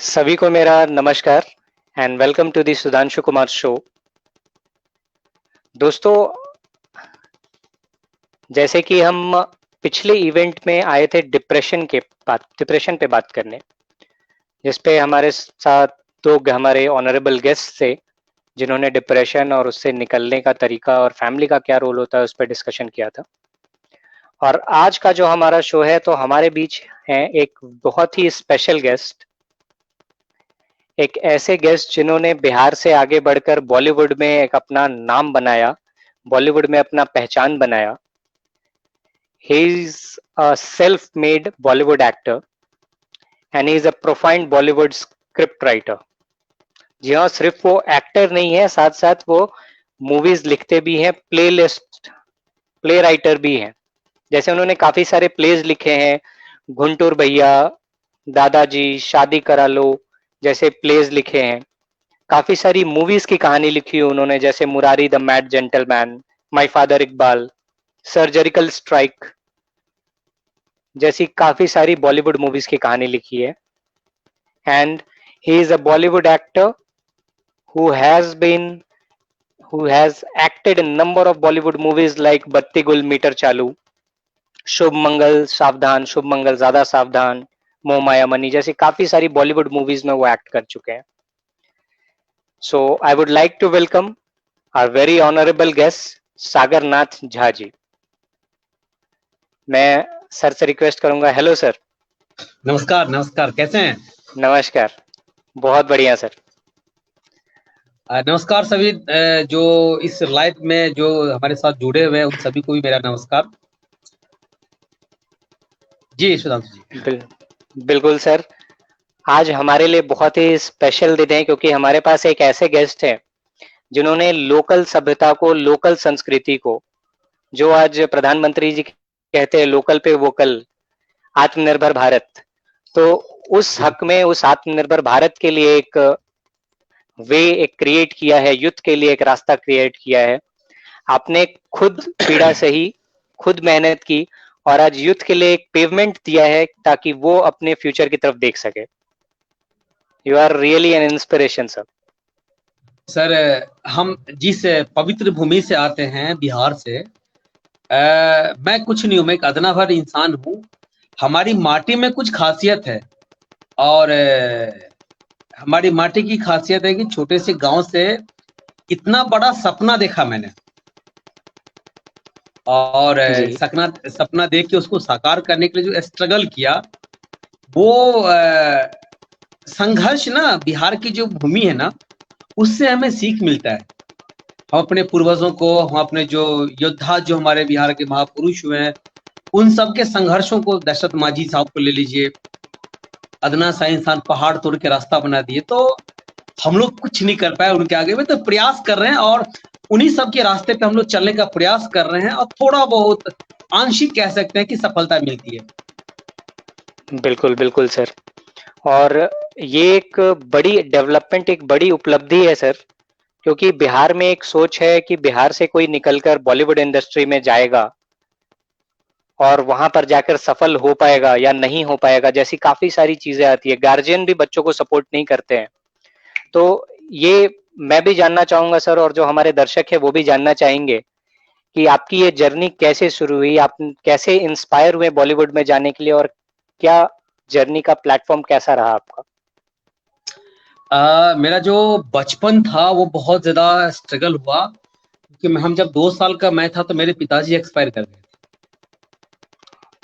सभी को मेरा नमस्कार and welcome to the Sudhanshu Kumar show. दोस्तों, जैसे कि हम पिछले इवेंट में आए थे डिप्रेशन पे बात करने, जिस पे हमारे साथ दो हमारे ऑनरेबल गेस्ट थे जिन्होंने डिप्रेशन और उससे निकलने का तरीका और फैमिली का क्या रोल होता है उस पर डिस्कशन किया था। और आज का जो हमारा शो है, तो हमारे बीच है एक बहुत ही स्पेशल गेस्ट, एक ऐसे गेस्ट जिन्होंने बिहार से आगे बढ़कर बॉलीवुड में एक अपना नाम बनाया, बॉलीवुड में अपना पहचान बनाया। He is a self made Bollywood actor and he is a profound Bollywood script writer. जी हाँ, सिर्फ वो एक्टर नहीं है, साथ साथ वो मूवीज लिखते भी हैं, प्ले राइटर भी हैं। जैसे उन्होंने काफी सारे प्लेज लिखे हैं, घुंटूर भैया, दादाजी, शादी करा लो जैसे प्लेज लिखे हैं। काफी सारी मूवीज की कहानी लिखी है उन्होंने, जैसे Murari the mad gentleman, my father Iqbal, surgical strike जैसी काफी सारी बॉलीवुड मूवीज की कहानी लिखी है। And he is a Bollywood actor who has been who has acted in number of Bollywood movies like बत्ती गुल मीटर चालू, शुभ मंगल सावधान, शुभ मंगल ज्यादा सावधान, मोह माया मनी जैसी काफी सारी बॉलीवुड मूवीज में वो एक्ट कर चुके हैं। So I would like to welcome our very honourable guest Sagar Nath Jha ji. मैं सर से रिक्वेस्ट करूंगा। Hello sir. नमस्कार। नमस्कार, कैसे हैं? नमस्कार, बहुत बढ़िया सर। नमस्कार सभी जो इस लाइव में जो हमारे साथ जुड़े हुए हैं उन सभी को भी मेरा नमस्कार। जी सुधांशु जी। बिल्कुल सर, आज हमारे लिए बहुत ही स्पेशल दिन है क्योंकि हमारे पास एक ऐसे गेस्ट हैं जिन्होंने लोकल सभ्यता को, लोकल संस्कृति को, जो आज प्रधानमंत्री जी कहते हैं लोकल पे वोकल, आत्मनिर्भर भारत, तो उस हक में, उस आत्मनिर्भर भारत के लिए एक वे एक क्रिएट किया है, युद्ध के लिए एक रास्ता क्रिएट किया है। आपने खुद पीड़ा सही, खुद मेहनत की और आज युद्ध के लिए एक पेवमेंट दिया है ताकि वो अपने फ्यूचर की तरफ देख सके। You are really an inspiration sir. Sir, हम जिस पवित्र भूमि से आते हैं, बिहार से, मैं कुछ नहीं हूँ, मैं एक अदनाभर इंसान हूँ। हमारी माटी में कुछ खासियत है और हमारी माटी की खासियत है कि छोटे से गांव से इतना बड़ा सपना देखा मैंने और जी सपना देख के उसको साकार करने के लिए जो स्ट्रगल किया, वो संघर्ष ना, बिहार की जो भूमि है ना, उससे हमें सीख मिलता है। हम अपने पूर्वजों को, हम अपने जो योद्धा, जो हमारे बिहार के महापुरुष हुए हैं, उन सब के संघर्षों को, दशरथ माझी साहब को ले लीजिए, अदना सा इंसान पहाड़ तोड़ के रास्ता बना दिए, तो हम लोग कुछ नहीं कर पाए उनके आगे में, तो प्रयास कर रहे हैं और उन्हीं सब के रास्ते पे हम लोग चलने का प्रयास कर रहे हैं और थोड़ा बहुत आंशिक कह सकते हैं कि सफलता मिलती है। बिल्कुल बिल्कुल सर। और ये एक बड़ी डेवलपमेंट, एक बड़ी उपलब्धि है सर, क्योंकि बिहार में एक सोच है कि बिहार से कोई निकलकर बॉलीवुड इंडस्ट्री में जाएगा और वहां पर जाकर सफल हो पाएगा या नहीं हो पाएगा, जैसी काफी सारी चीजें आती है। गार्जियन भी बच्चों को सपोर्ट नहीं करते हैं। तो ये मैं भी जानना चाहूंगा सर, और जो हमारे दर्शक है वो भी जानना चाहेंगे कि आपकी ये जर्नी कैसे शुरू हुई, आप कैसे इंस्पायर हुए बॉलीवुड में जाने के लिए, और क्या जर्नी का प्लेटफॉर्म कैसा रहा आपका? मेरा जो बचपन था वो बहुत ज्यादा स्ट्रगल हुआ, क्योंकि हम जब 2 साल का मैं था तो मेरे पिताजी एक्सपायर कर गए।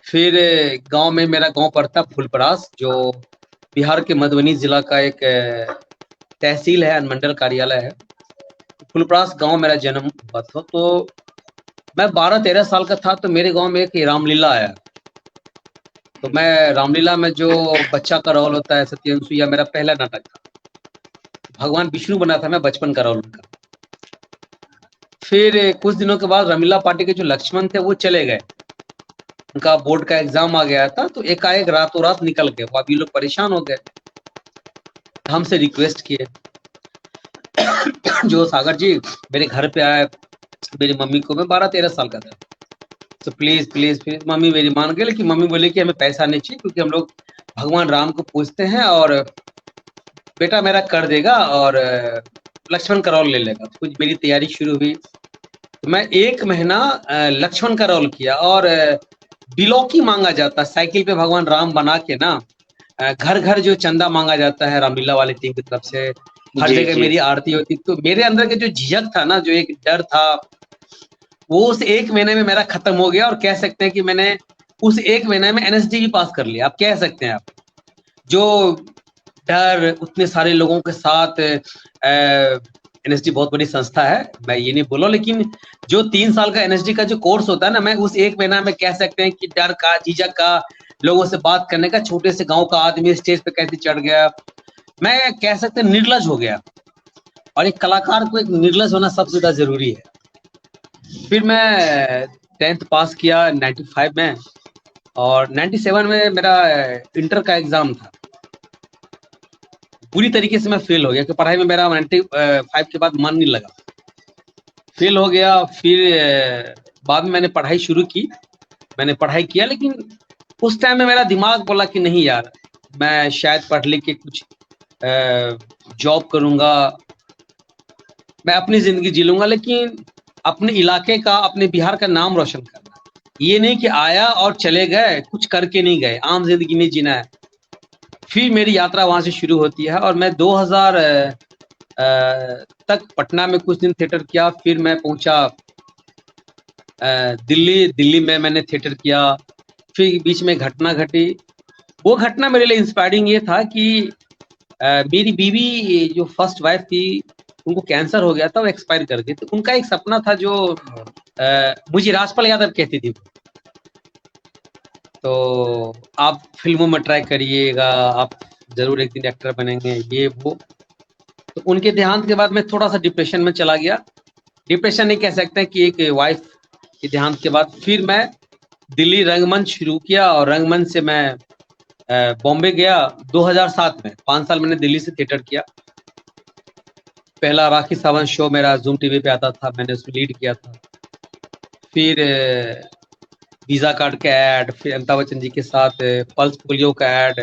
फिर गांव में, मेरा गांव पड़ता फुलपरास, जो बिहार के मधुबनी जिला का एक तहसील है, अनुमंडल कार्यालय है। फुलपरास गांव मेरा जन्म हुआ था। तो मैं 12-13 साल का था तो मेरे गांव में एक रामलीला आया। तो मैं रामलीला में जो बच्चा का रोल होता है, सत्यंशु, या मेरा पहला नाटक था। भगवान विष्णु बना था मैं, बचपन का रोल उनका। फिर कुछ दिनों के बाद रमीला पार्टी के जो लक्ष्मण थे वो चले गए, उनका बोर्ड का एग्जाम आ गया था, तो एकाएक रातों रात निकल गए। वो अभी लोग परेशान हो गए, हमसे रिक्वेस्ट किए जो सागर जी मेरे घर पे आए, मेरी मम्मी को, मैं 12-13 साल का था, तो प्लीज प्लीज प्लीज। मम्मी मेरी मान गई, लेकिन मम्मी बोले कि हमें पैसा नहीं चाहिए, क्योंकि हम लोग भगवान राम को पूजते हैं और बेटा मेरा कर देगा और लक्ष्मण का रोल ले लेगा। तो कुछ मेरी तैयारी शुरू हुई, तो मैं 1 महीना लक्ष्मण का रोल किया और बिलौकी मांगा जाता, साइकिल पे भगवान राम बना के ना घर घर जो चंदा मांगा जाता है रामलीला वाली टीम की तरफ से, हर जी जगह जी। मेरी आरती होती। तो मेरे अंदर के जो झिझक था ना, जो एक डर था, वो उस 1 महीने में मेरा खत्म हो गया। और कह सकते हैं कि मैंने उस 1 महीने में एनएसडी भी पास कर लिया, आप कह सकते हैं। आप जो डर उतने सारे लोगों के साथ, एनएसडी बहुत बड़ी संस्था है, मैं ये नहीं बोला, लेकिन जो 3 साल का एनएसडी का जो कोर्स होता है ना, मैं उस 1 महीना में कह सकते हैं कि डर का, झिझक का, लोगों से बात करने का, छोटे से गांव का आदमी स्टेज पे कैसे चढ़ गया, मैं कह सकते हैं निर्लज हो गया। और एक कलाकार को एक निर्लज होना सबसे ज्यादा जरूरी है। फिर मैं 10th पास किया 95 में, और 97 में मेरा इंटर का एग्जाम था। पूरी तरीके से मैं फेल हो गया कि पढ़ाई में मेरा 95 के बाद मन नहीं लगा, फेल हो गया। फिर बाद में मैंने पढ़ाई शुरू की, मैंने पढ़ाई किया, लेकिन उस टाइम में मेरा दिमाग बोला कि नहीं यार, मैं शायद पढ़ लिख के कुछ जॉब करूंगा, मैं अपनी जिंदगी जी लूंगा, लेकिन अपने इलाके का, अपने बिहार का नाम रोशन करना। ये नहीं कि आया और चले गए, कुछ करके नहीं गए, आम जिंदगी नहीं जीना है। फिर मेरी यात्रा वहां से शुरू होती है और मैं 2000 तक पटना में कुछ दिन थिएटर किया। फिर मैं पहुंचा दिल्ली में मैंने थिएटर किया। फिर बीच में घटना घटी। वो घटना मेरे लिए इंस्पायरिंग ये था कि मेरी बीवी जो फर्स्ट वाइफ थी, उनको कैंसर हो गया था, वो एक्सपायर कर गई। तो उनका एक सपना था जो मुझे राजपाल यादव कहती थी, तो आप फिल्मों में ट्राई करिएगा, आप जरूर एक दिन एक्टर बनेंगे, ये वो। तो उनके देहांत के बाद मैं थोड़ा सा डिप्रेशन में चला गया। डिप्रेशन नहीं कह सकते कि एक वाइफ के देहांत के बाद फिर मैं दिल्ली रंगमंच शुरू किया, और रंगमंच से मैं बॉम्बे गया 2007 में। 5 साल मैंने दिल्ली से थिएटर किया। पहला राखी सावंत शो मेरा जूम टीवी पे आता था, मैंने उसमें लीड किया था। फिर वीजा कार्ड का ऐड, फिर अमिताभ बच्चन जी के साथ पल्स पोलियो का ऐड।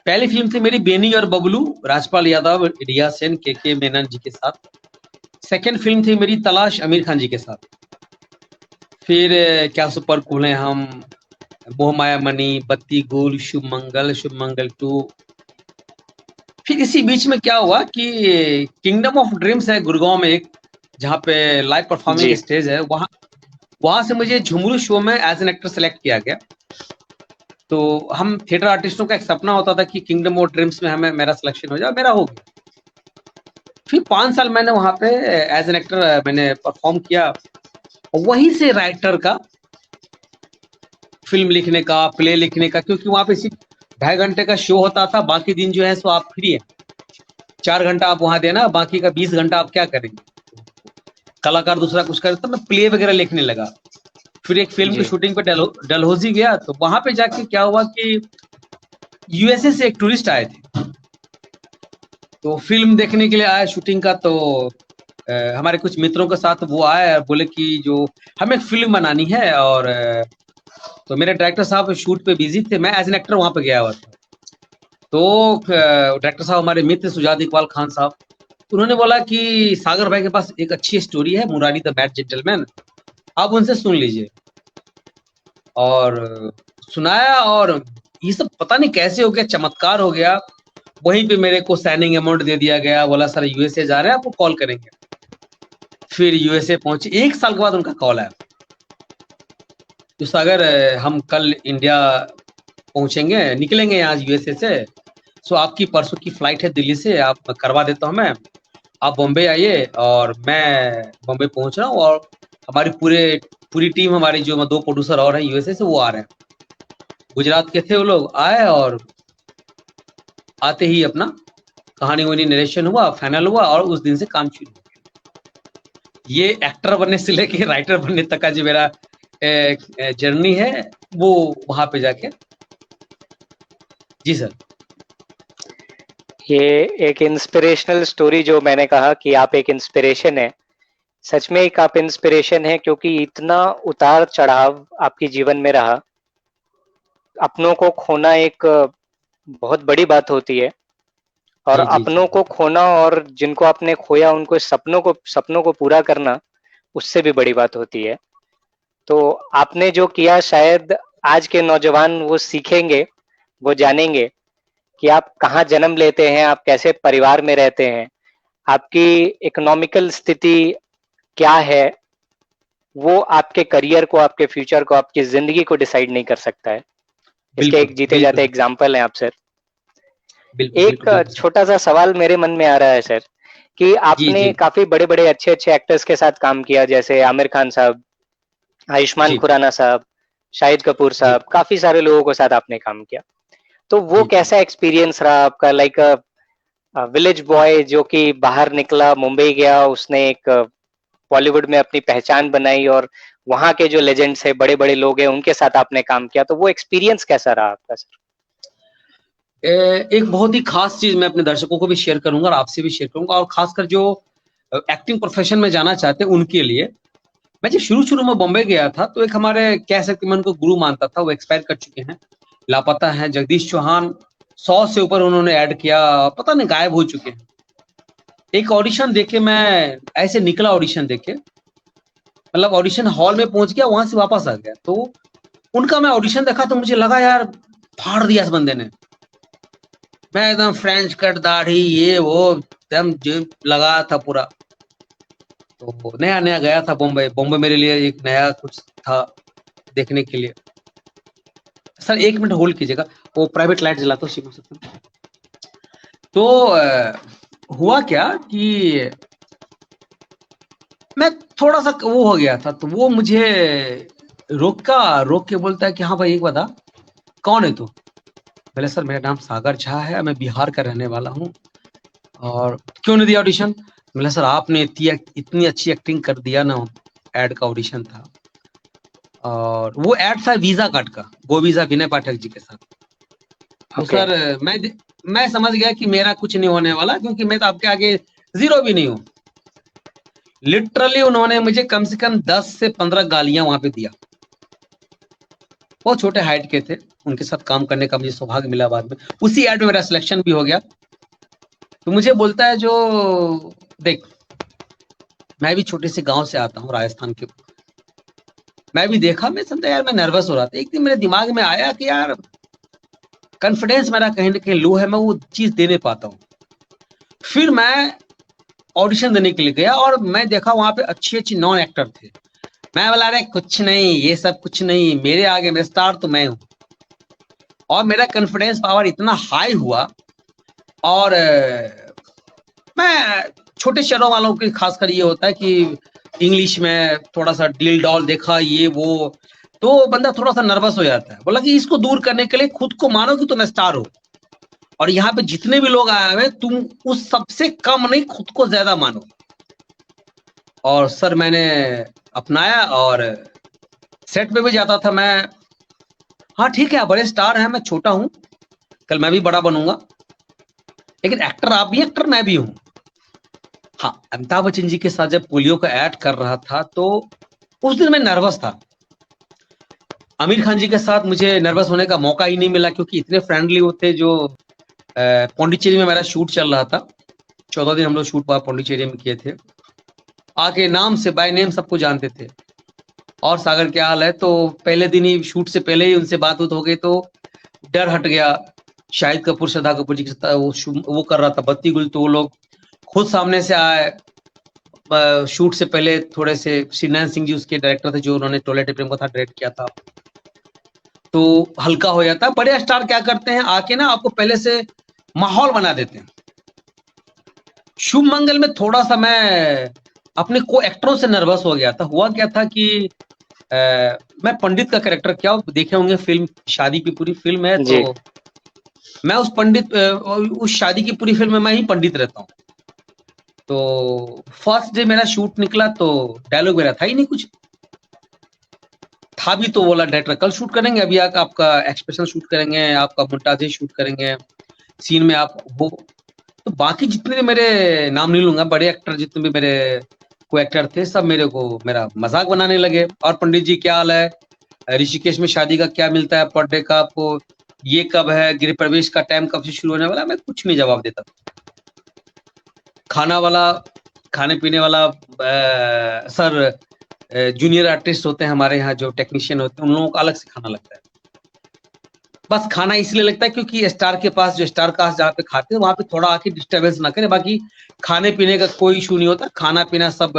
पहली फिल्म थी मेरी बेनी और बबलू, राजपाल यादव, रिया सेन, के मेनन जी के साथ। सेकंड फिल्म थी मेरी तलाश, आमिर खान जी के साथ। फिर क्या सुपर कूल हैं हम, मोह माया मनी, बत्ती गुल, शुभ मंगल 2। फिर इसी बीच में क्या हुआ कि किंगडम ऑफ ड्रीम्स है गुड़गांव में एक, जहाँ पे लाइव परफॉर्मिंग जी स्टेज है, वहां से मुझे झुमरू शो में एज एन एक्टर सेलेक्ट किया गया। तो हम थिएटर आर्टिस्टों का एक सपना होता था कि किंगडम ऑफ ड्रीम्स में हमें, मेरा सिलेक्शन हो जाए, मेरा हो गया। फिर 5 साल मैंने वहां पे एज एन एक्टर मैंने परफॉर्म किया। वहीं से राइटर का, फिल्म लिखने का, प्ले लिखने का, क्योंकि वहां पे सिर्फ 2.5 घंटे का शो होता था, बाकी दिन जो है सो आप फ्री है, 4 घंटा आप वहां देना, बाकी का 20 घंटा आप क्या करेंगे, कलाकार दूसरा कुछ करे। तो मैं प्ले वगैरह लिखने लगा। फिर एक फिल्म की जी। शूटिंग पे डलहौजी गया। तो वहां पे जाके क्या हुआ कि यूएसए से एक टूरिस्ट आए थे, तो फिल्म देखने के लिए आया शूटिंग का। तो हमारे कुछ मित्रों के साथ वो आए, बोले कि जो हमें एक फिल्म बनानी है। और तो मेरे डायरेक्टर साहब शूट पे बिजी थे, मैं एज एन एक्टर वहां पे गया हुआ था। तो डायरेक्टर साहब हमारे मित्र सुजात इकबाल खान साहब, उन्होंने बोला कि सागर भाई के पास एक अच्छी स्टोरी है, मुरारी द बैड जेंटलमैन, आप उनसे सुन लीजिए। और सुनाया, और ये सब पता नहीं कैसे हो गया, चमत्कार हो गया। वहीं पे मेरे को साइनिंग अमाउंट दे दिया गया, बोला सर यूएसए जा रहे हैं, आपको कॉल करेंगे। फिर यूएसए पहुंचे, 1 साल के बाद उनका कॉल आया, तो सागर हम कल इंडिया पहुंचेंगे, निकलेंगे यहाँ यूएसए से, सो आपकी परसों की फ्लाइट है दिल्ली से, आप करवा देता हूँ मैं, आप बॉम्बे आइए। और मैं बॉम्बे पहुंच रहा हूँ, और हमारी पूरी टीम, हमारी जो 2 प्रोड्यूसर और हैं यूएसए से, वो आ रहे हैं। गुजरात के थे वो लोग, आए और आते ही अपना कहानी वहानी नरेशन हुआ, फाइनल हुआ, और उस दिन से काम शुरू हो गया। ये एक्टर बनने से लेके राइटर बनने तक का जो मेरा जर्नी है, वो वहां पे जाके। जी सर। ये एक इंस्पिरेशनल स्टोरी, जो मैंने कहा कि आप एक इंस्पिरेशन है, सच में एक आप इंस्पिरेशन है, क्योंकि इतना उतार चढ़ाव आपके जीवन में रहा। अपनों को खोना एक बहुत बड़ी बात होती है, और जी जी जी अपनों को खोना और जिनको आपने खोया उनको सपनों को पूरा करना उससे भी बड़ी बात होती है। तो आपने जो किया शायद आज के नौजवान वो सीखेंगे, वो जानेंगे कि आप कहाँ जन्म लेते हैं, आप कैसे परिवार में रहते हैं, आपकी इकोनॉमिकल स्थिति क्या है, वो आपके करियर को, आपके फ्यूचर को, आपकी ज़िंदगी को डिसाइड नहीं कर सकता है। इसके बिल्कुल एक जीते बिल्कुल जाते सर, एग्जाम्पल हैं आप सर। बिल्कुल एक बिल्कुल बिल्कुल सर। छोटा सा सवाल मेरे मन में आ रहा है सर कि जी आपने जी काफी बड़े बड़े अच्छे अच्छे एक्टर्स के साथ काम किया, जैसे आमिर खान साहब, आयुष्मान जी खुराना साहब, शाहिद कपूर जी साहब, काफी सारे लोगों के साथ आपने काम किया। तो वो जी जी। कैसा एक्सपीरियंस रहा आपका, लाइक विलेज बॉय जो कि बाहर निकला, मुंबई गया, उसने एक बॉलीवुड में अपनी पहचान बनाई और वहाँ के जो लेजेंड्स है, बड़े बड़े लोग हैं, उनके साथ आपने काम किया, तो वो एक्सपीरियंस कैसा रहा आपका सर? एक बहुत ही खास चीज मैं अपने दर्शकों को भी शेयर करूंगा और आपसे भी शेयर करूंगा, और खासकर जो एक्टिंग प्रोफेशन में जाना चाहते हैं उनके लिए। मैं जब शुरू शुरू में बॉम्बे गया था तो एक हमारे, कह सकते मैं उनको गुरु मानता था, वो एक्सपायर कर चुके हैं, लापता हैं, जगदीश चौहान। 100 से ऊपर उन्होंने ऐड किया, पता नहीं गायब हो चुके हैं। एक ऑडिशन देके मैं ऐसे निकला, ऑडिशन देके मतलब ऑडिशन हॉल में पहुंच गया, वहां से वापस आ गया। तो उनका मैं ऑडिशन देखा तो मुझे लगा यार फाड़ दिया इस बंदे ने। मैं एकदम फ्रेंच कट, दाढ़ी, ये वो एकदम जिम लगा था पूरा। तो नया नया गया था बॉम्बे, बॉम्बे मेरे लिए एक नया कुछ था देखने के लिए। सर 1 मिनट होल्ड कीजिएगा, वो प्राइवेट लाइट जलाता हूँ शिवम सर। तो हुआ क्या कि मैं थोड़ा सा वो हो गया था, तो वो मुझे रोक के बोलता है कि हाँ भाई एक बता, कौन है तू? बोले सर मेरा नाम सागर झा है, मैं बिहार का रहने वाला हूँ, और क्यों नहीं दिया ऑडिशन? बोले सर आपने इतनी अच्छी एक्टिंग कर दिया ना। एड का ऑडिशन था, और वो एड था वीजा कार्ड का, वो वीजा विनय पाठक जी के साथ। तो ओके। सर मैं समझ गया कि मेरा कुछ नहीं होने वाला, क्योंकि मैं तो आपके आगे जीरो भी नहीं हूँ। लिटरली उन्होंने मुझे कम से कम 10 से 15 गालियां वहां पे दिया। बहुत छोटे हाइट के थे, उनके साथ काम करने का मुझे सौभाग्य मिला बाद में। उसी एड में मेरा सिलेक्शन भी हो गया। तो मुझे बोलता है जो, देख मैं भी छोटे से गांव से आता हूँ राजस्थान के। मैं भी देखा, मैं समझा यार मैं नर्वस हो रहा था। एक दिन मेरे दिमाग में आया कि यार कॉन्फिडेंस मेरा कहीं ना कहीं लो है, मैं वो चीज दे नहीं पाता हूँ। फिर मैं ऑडिशन देने के लिए गया, और मैं देखा वहां पे अच्छी अच्छी नॉन एक्टर थे। मैं बोला अरे कुछ नहीं, ये सब कुछ नहीं, मेरे आगे में स्टार तो मैं हूँ। और मेरा कॉन्फिडेंस पावर इतना हाई हुआ। और मैं छोटे शहरों वालों के खासकर ये होता है कि इंग्लिश में थोड़ा सा डील डॉल देखा, ये वो, तो बंदा थोड़ा सा नर्वस हो जाता है। बोला कि इसको दूर करने के लिए खुद को मानो कि तुम स्टार हो, और यहाँ पे जितने भी लोग आए हुए तुम उस सबसे कम नहीं, खुद को ज्यादा मानो। और सर मैंने अपनाया, और सेट पे भी जाता था मैं, हाँ ठीक है बड़े स्टार हैं, मैं छोटा हूँ, कल मैं भी बड़ा बनूंगा, लेकिन एक्टर आप भी, एक्टर मैं भी हूँ। हाँ, अमिताभ बच्चन जी के साथ जब पोलियो का ऐड कर रहा था तो उस दिन मैं नर्वस था। आमिर खान जी के साथ मुझे नर्वस होने का मौका ही नहीं मिला, क्योंकि इतने फ्रेंडली होते। जो पौंडीचेरी में मेरा शूट चल रहा था, 14 दिन हम लोग शूट पौंडीचेरी में किए थे। आके नाम से बाय नेम सबको जानते थे। और सागर क्या हाल है, तो पहले दिन ही, शूट से पहले ही उनसे बात हो गई, तो डर हट गया। शाहिद कपूर, श्रद्धा कपूर जी के साथ वो कर रहा था बत्ती गुल, तो वो लोग खुद सामने से आए। शूट से पहले थोड़े से श्रीनयन सिंह जी उसके डायरेक्टर थे, जो उन्होंने टोलेट प्रेम का था डायरेक्ट किया था, तो हल्का हो जाता है। बड़े स्टार क्या करते हैं, आके ना आपको पहले से माहौल बना देते हैं। शुभ मंगल में थोड़ा सा मैं अपने को एक्टरों से नर्वस हो गया था। हुआ क्या था कि मैं पंडित का कैरेक्टर किया, देखे होंगे फिल्म शादी की पूरी फिल्म है, जी। तो मैं उस शादी की पूरी फिल्म में मैं ही पंडित रहता हूँ। तो फर्स्ट डे मेरा शूट निकला तो डायलॉग मेरा था ही नहीं कुछ। था भी तो बोला डायरेक्टर कल शूट करेंगे, अभी आपका एक्सप्रेशन शूट करेंगे, आपका मोन्टाजे शूट करेंगे, सीन में आप हो। तो बाकी जितने भी मेरे, नाम नहीं लूंगा, बड़े एक्टर जितने भी मेरे को एक्टर थे, सब मेरे को मेरा मजाक बनाने लगे। और पंडित जी क्या हाल है, ऋषिकेश में शादी का क्या मिलता है पर डे का आपको, ये कब है, गृह प्रवेश का टाइम कब से शुरू होने वाला, मैं कुछ नहीं जवाब देता। खाना वाला, खाने पीने वाला सर, जूनियर आर्टिस्ट होते हैं हमारे यहाँ, जो टेक्नीशियन होते हैं, उन लोगों को अलग से खाना लगता है। बस खाना इसलिए लगता है क्योंकि स्टार के पास, जो स्टार कास्ट जहाँ पे खाते हैं, वहां पे थोड़ा आके डिस्टरबेंस ना करें। बाकी खाने पीने का कोई इशू नहीं होता, खाना पीना सब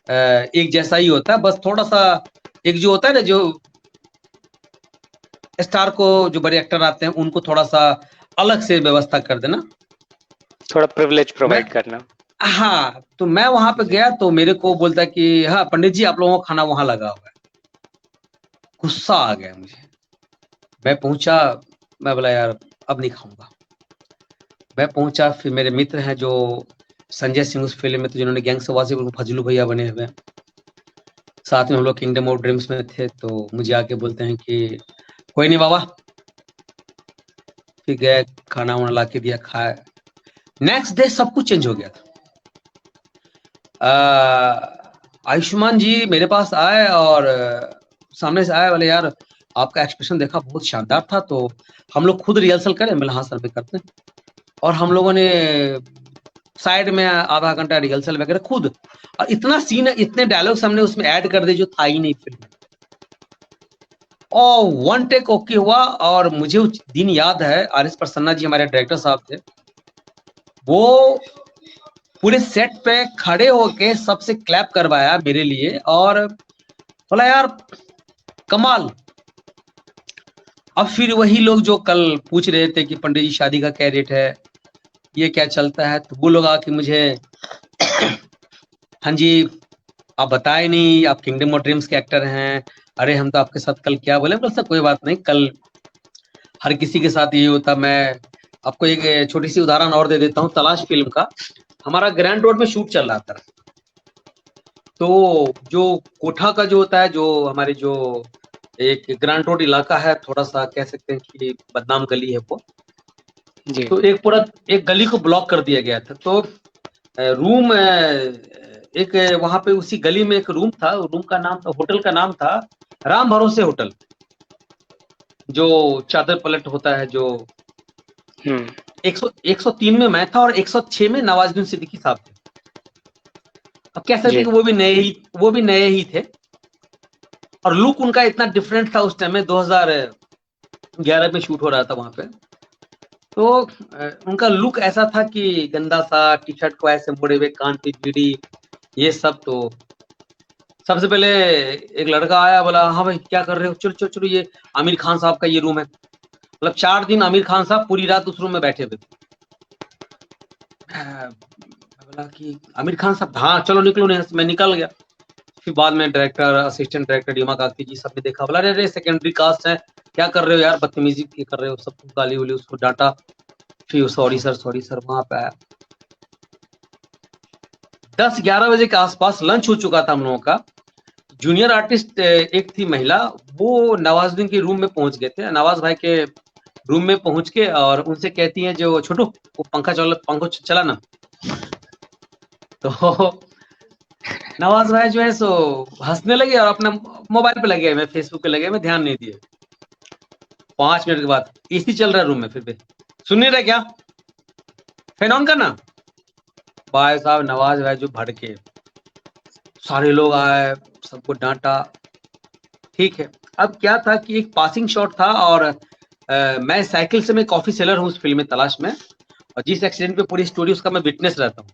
एक जैसा ही होता है। बस थोड़ा सा एक जो होता है ना, जो स्टार को जो बड़े एक्टर आते हैं उनको थोड़ा सा अलग से व्यवस्था कर देना, थोड़ा प्रिविलेज मैं प्रोवाइड करना। हाँ, तो मैं वहां पे गया तो मेरे को बोलता है कि हाँ पंडित जी, आप लोगों का खाना वहां लगा हुआ है। गुस्सा आ गया मुझे। मैं पहुंचा, मैं बोला यार अब नहीं खाऊंगा। मैं पहुंचा, फिर मेरे मित्र हैं जो संजय सिंह उस फिल्म में, तो जिन्होंने गैंग से वासी, फजलू भैया बने हुए हैं, साथ में हम लोग किंगडम ऑफ ड्रीम्स में थे। तो मुझे आके बोलते हैं कि कोई नहीं बाबा। फिर गए, खाना वाना ला के दिया, खाया। नेक्स्ट डे सब कुछ चेंज हो गया था। आयुष्मान जी मेरे पास आए और सामने से आए, बोले यार आपका एक्सप्रेशन देखा, बहुत शानदार था, तो हम लोग खुद रिहर्सल करें? मैंने हाँ सर, भी करते हैं। और हम लोगों ने साइड में आधा घंटा रिहर्सल वगैरह खुद, और इतना सीन, इतने डायलॉग्स हमने उसमें ऐड कर दिए जो था ही नहीं फिल्म में। और वन टेक ओके हुआ। और मुझे उस दिन याद है, आर एस प्रसन्ना जी हमारे डायरेक्टर साहब थे, वो पूरे सेट पे खड़े होके सबसे क्लैप करवाया मेरे लिए और बोला यार कमाल। अब फिर वही लोग जो कल पूछ रहे थे कि पंडित जी शादी का क्या रेट है, ये क्या चलता है, तो वो लोग आके मुझे हाँ जी आप बताए नहीं, आप किंगडम ऑफ ड्रीम्स के एक्टर हैं, अरे हम तो आपके साथ कल क्या बोले। बोला कोई बात नहीं, कल हर किसी के साथ ये होता। मैं आपको एक छोटी सी उदाहरण और दे देता हूँ, तलाश फिल्म का। हमारा ग्रैंड रोड में शूट चल रहा था, तो जो कोठा का जो होता है, जो हमारे जो एक ग्रैंड रोड इलाका है, थोड़ा सा कह सकते हैं कि बदनाम गली है वो, जी तो एक पूरा एक गली को ब्लॉक कर दिया गया था। तो रूम एक वहां पे उसी गली में एक रूम था, रूम का नाम था, होटल का नाम था राम भरोसे होटल, जो चादर पलट होता है, जो 103 में मैं था और 106 में नवाजुद्दीन सिद्दीकी साहब थे। अब कह सकते जी कि वो भी नए ही थे, और लुक उनका इतना डिफरेंट था उस टाइम में, 2011 में शूट हो रहा था वहां पे। तो उनका लुक ऐसा था कि गंदा सा टी शर्ट को ऐसे मोड़े हुए, कान पे बीड़ी, ये सब। तो सबसे पहले एक लड़का आया, बोला हाँ भाई क्या कर रहे हो, चलो चलो चलो, ये आमिर खान साहब का ये रूम है। मतलब 4 दिन आमिर खान साहब पूरी रात उस रूम में बैठे हुए थे। बोला कि आमिर खान साहब, हाँ चलो निकलो। नहीं, मैं निकल गया। फिर बाद में डायरेक्टर, असिस्टेंट डायरेक्टर डीमा काकती जी सबने देखा, बोला अरे सेकेंडरी कास्ट है, क्या कर रहे हो यार, बदतमीजी कर रहे हो, सब गाली वाली उसको डांटा। फिर सॉरी सर वहां पे आया। 10-11 बजे के आसपास लंच हो चुका था हम लोगों का। जूनियर आर्टिस्ट एक थी महिला, वो नवाजुद्दीन के रूम में पहुंच गए थे, नवाज भाई के रूम में पहुंच के, और उनसे कहती हैं जो छोटू वो पंखा चला ना। तो नवाज भाई जो है सो हंसने लगे और अपना मोबाइल पे लगे, मैं फेसबुक पे लगे, मैं ध्यान नहीं दिए। 5 मिनट के बाद एसी चल रहा है रूम में, फिर भी सुन नहीं रहे क्या, फैन ऑन करना। भाई साहब नवाज भाई जो भड़के, सारे लोग आए, सबको डांटा। ठीक है, अब क्या था कि एक पासिंग शॉट था, और मैं साइकिल से, मैं कॉफी सेलर हूँ उस फिल्म में तलाश में, और जिस एक्सीडेंट पे पूरी स्टोरी उसका मैं विटनेस रहता हूँ।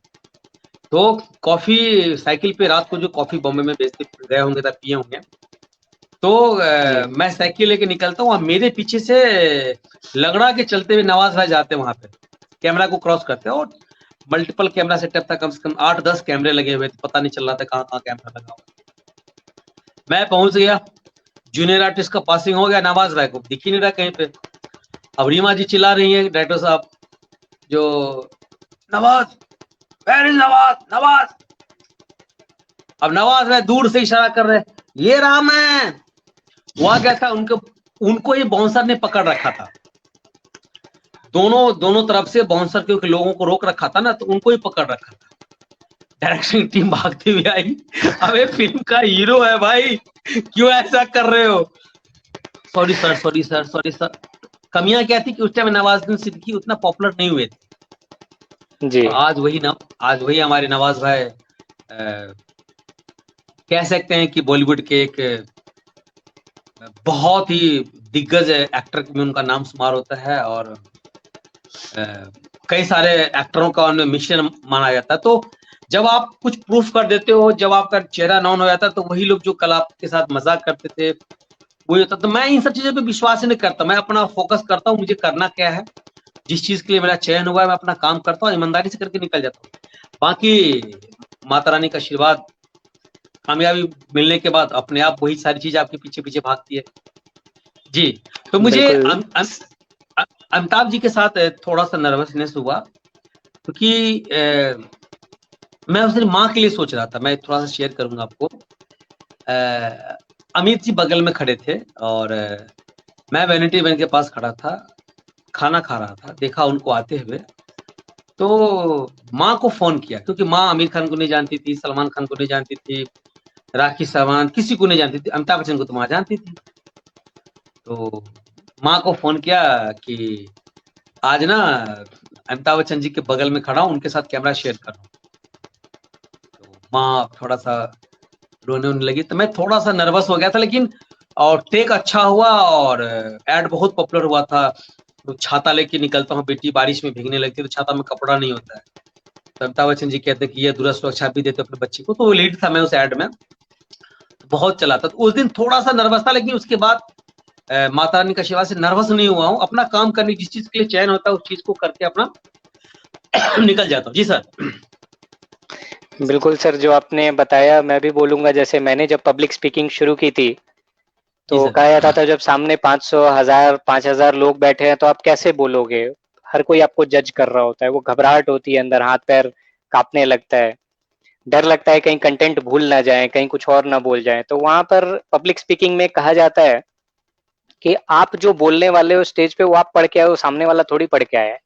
तो कॉफी साइकिल पे रात को जो कॉफी बॉम्बे में बेचते गए होंगे तब पिए होंगे, तो जी मैं साइकिल लेके निकलता हूँ और मेरे पीछे से लगड़ा के चलते हुए नवाज भाई जाते हैं वहां पे, कैमरा को क्रॉस करते हैं। और मल्टीपल कैमरा सेटअप था, कम से कम 8-10 कैमरे लगे हुए थे, पता नहीं चल रहा था कहाँ कहाँ कैमरा लगा हुआ। मैं पहुंच गया, जूनियर आर्टिस्ट का पासिंग हो गया, नवाज भाई को दिख ही नहीं रहा कहीं पे। अब रीमा जी चिल्ला रही है, डायरेक्टर साहब जो, नवाज, वेयर इज नवाज, नवाज। अब नवाज भाई दूर से इशारा कर रहे, ये रहा मैं। हुआ क्या था, उनको ये बाउंसर ने पकड़ रखा था, दोनों तरफ से बाउंसर, क्योंकि लोगों को रोक रखा था ना, तो उनको ही पकड़ रखा था। डायरेक्शन टीम भागते हुए आई, अबे फिल्म का हीरो है भाई, क्यों ऐसा कर रहे हो। Sorry sir, sorry sir, sorry sir. कमियां क्या थी कि उस टाइम नवाजुद्दीन सिद्दीकी उतना पॉपुलर नहीं हुए थे, जी। आज वही हमारे नवाज भाई कह सकते हैं कि बॉलीवुड के एक बहुत ही दिग्गज एक्टर में उनका नाम शुमार होता है, और कई सारे एक्टरों का उनमें मिशन माना जाता है। तो जब आप कुछ प्रूफ कर देते हो, जब आपका चेहरा नॉन हो जाता है, तो वही लोग जो कल आपके साथ मजाक करते थे वो होता। तो मैं इन सब चीजों पे विश्वास ही नहीं करता, मैं अपना फोकस करता हूँ, मुझे करना क्या है, जिस चीज के लिए मेरा चयन हुआ है मैं अपना काम करता हूँ, ईमानदारी से करके निकल जाता हूँ। बाकी माता रानी का आशीर्वाद, कामयाबी मिलने के बाद अपने आप वही सारी चीज आपके पीछे पीछे भागती है। जी। तो मुझे बिल्कुल। अमिताभ जी के साथ थोड़ा सा नर्वसनेस हुआ, क्योंकि मैं उस दिन माँ के लिए सोच रहा था। मैं थोड़ा सा शेयर करूंगा आपको। अमित जी बगल में खड़े थे, और मैं वैनिटी वैन के पास खड़ा था, खाना खा रहा था, देखा उनको आते हुए, तो माँ को फोन किया, क्योंकि माँ आमिर खान को नहीं जानती थी, सलमान खान को नहीं जानती थी, राखी सावंत किसी को नहीं जानती थी, अमिताभ बच्चन को तो माँ जानती थी। तो माँ को फोन किया कि आज ना अमिताभ बच्चन जी के बगल में खड़ा हूँ, उनके साथ कैमरा शेयर कर रहा हूँ। तो माँ थोड़ा सा रोने होने लगी, तो मैं थोड़ा सा नर्वस हो गया था, लेकिन और टेक अच्छा हुआ, और एड बहुत पॉपुलर हुआ था। तो छाता लेके निकलता हूँ, बेटी बारिश में भीगने लगती है तो छाता में कपड़ा नहीं होता है, तो अमिताभ बच्चन जी कहते हैं कि ये दूरस्थ सुरक्षा भी देते अपने बच्चे को, तो वो लीड था मैं उस एड में, बहुत चला था। तो उस दिन थोड़ा सा नर्वस था, लेकिन उसके बाद माता रानी का आशीर्वाद से नर्वस नहीं हुआ हूँ। अपना काम करने, जिस चीज के लिए चयन होता है उस चीज को करके अपना निकल जाता हूँ। जी सर। बिल्कुल सर, जो आपने बताया मैं भी बोलूँगा। जैसे मैंने जब पब्लिक स्पीकिंग शुरू की थी, जी तो सर। कहा जाता था जब सामने 500, 1000, 5000 लोग बैठे हैं तो आप कैसे बोलोगे? हर कोई आपको जज कर रहा होता है, वो घबराहट होती है अंदर, हाथ-पैर काँपने लगता है, डर लगता है कहीं कंटेंट भूल ना जाएँ, कहीं कुछ और ना बोल जाएँ। तो वहाँ पर पब्लिक स्पीकिंग में कहा जाता है कि आप जो बोलने वाले हो स्टेज पे, वो आप पढ़ के आए हो, सामने वाला थोड़ी पढ़ के आया है।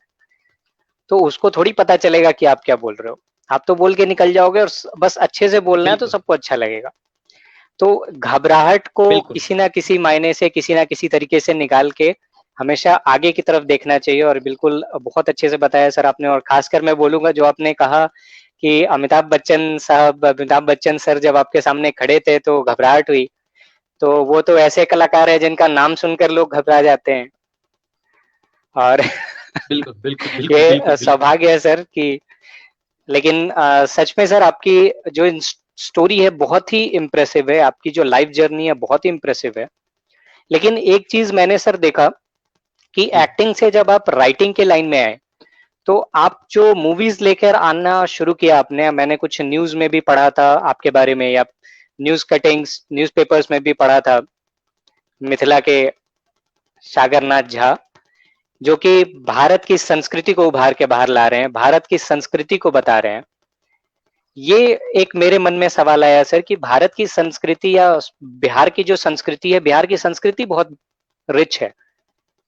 तो उसको थोड़ी पता चलेगा कि आप क्या बोल रहे हो। आप तो बोल के निकल जाओगे, और बस अच्छे से बोलना है तो बिल्कुल सबको अच्छा लगेगा। तो घबराहट को बिल्कुल। किसी ना किसी मायने से, किसी ना किसी तरीके से निकाल के हमेशा आगे की तरफ देखना चाहिए। और बिल्कुल बहुत अच्छे से बताया सर आपने। और खासकर मैं बोलूँगा, जो आपने कहा कि अमिताभ बच्चन सर जब आपके सामने खड़े थे तो घबराहट हुई, तो वो तो ऐसे कलाकार हैं जिनका नाम सुनकर लोग घबरा जाते हैं। और बिल्कुल बिल्कुल बिल्कुल ये बिल्कुल बिल्कुल। सौभाग्य है सर कि, लेकिन सच में सर आपकी जो स्टोरी है बहुत ही इम्प्रेसिव है, आपकी जो लाइफ जर्नी है बहुत ही इम्प्रेसिव है। लेकिन एक चीज मैंने सर देखा कि जी एक्टिंग से जब आप राइटिंग के लाइन में आए, तो आप जो मूवीज लेकर आना शुरू किया आपने, मैंने कुछ न्यूज में भी पढ़ा था आपके बारे में, या न्यूज कटिंग्स न्यूज़पेपर्स में भी पढ़ा था, मिथिला के सागर नाथ झा, जो कि भारत की संस्कृति को उभार के बाहर ला रहे हैं, भारत की संस्कृति को बता रहे हैं। ये एक मेरे मन में सवाल आया सर कि भारत की संस्कृति या बिहार की जो संस्कृति है, बिहार की संस्कृति बहुत रिच है,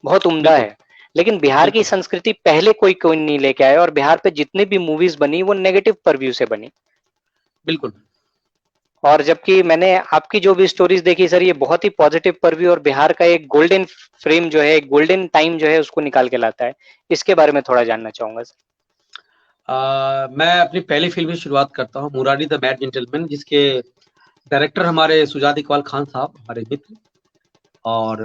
बहुत उम्दा बिल्कुल है। लेकिन बिहार की बिल्कुल संस्कृति पहले कोई नहीं लेके आया, और बिहार पे जितनी भी मूवीज बनी वो नेगेटिव परव्यू से बनी। बिल्कुल। और जबकि मैंने आपकी जो भी स्टोरीज देखी सर, ये बहुत ही पॉजिटिव परव्यू और बिहार का एक गोल्डन फ्रेम जो है, एक गोल्डन टाइम जो है उसको निकाल के लाता है। इसके बारे में थोड़ा जानना चाहूंगा सर। मैं अपनी पहली फिल्म की शुरुआत करता हूँ, मुरारी द बैड जेंटलमैन, जिसके डायरेक्टर हमारे सुजात इकबाल खान साहब, हमारे मित्र, और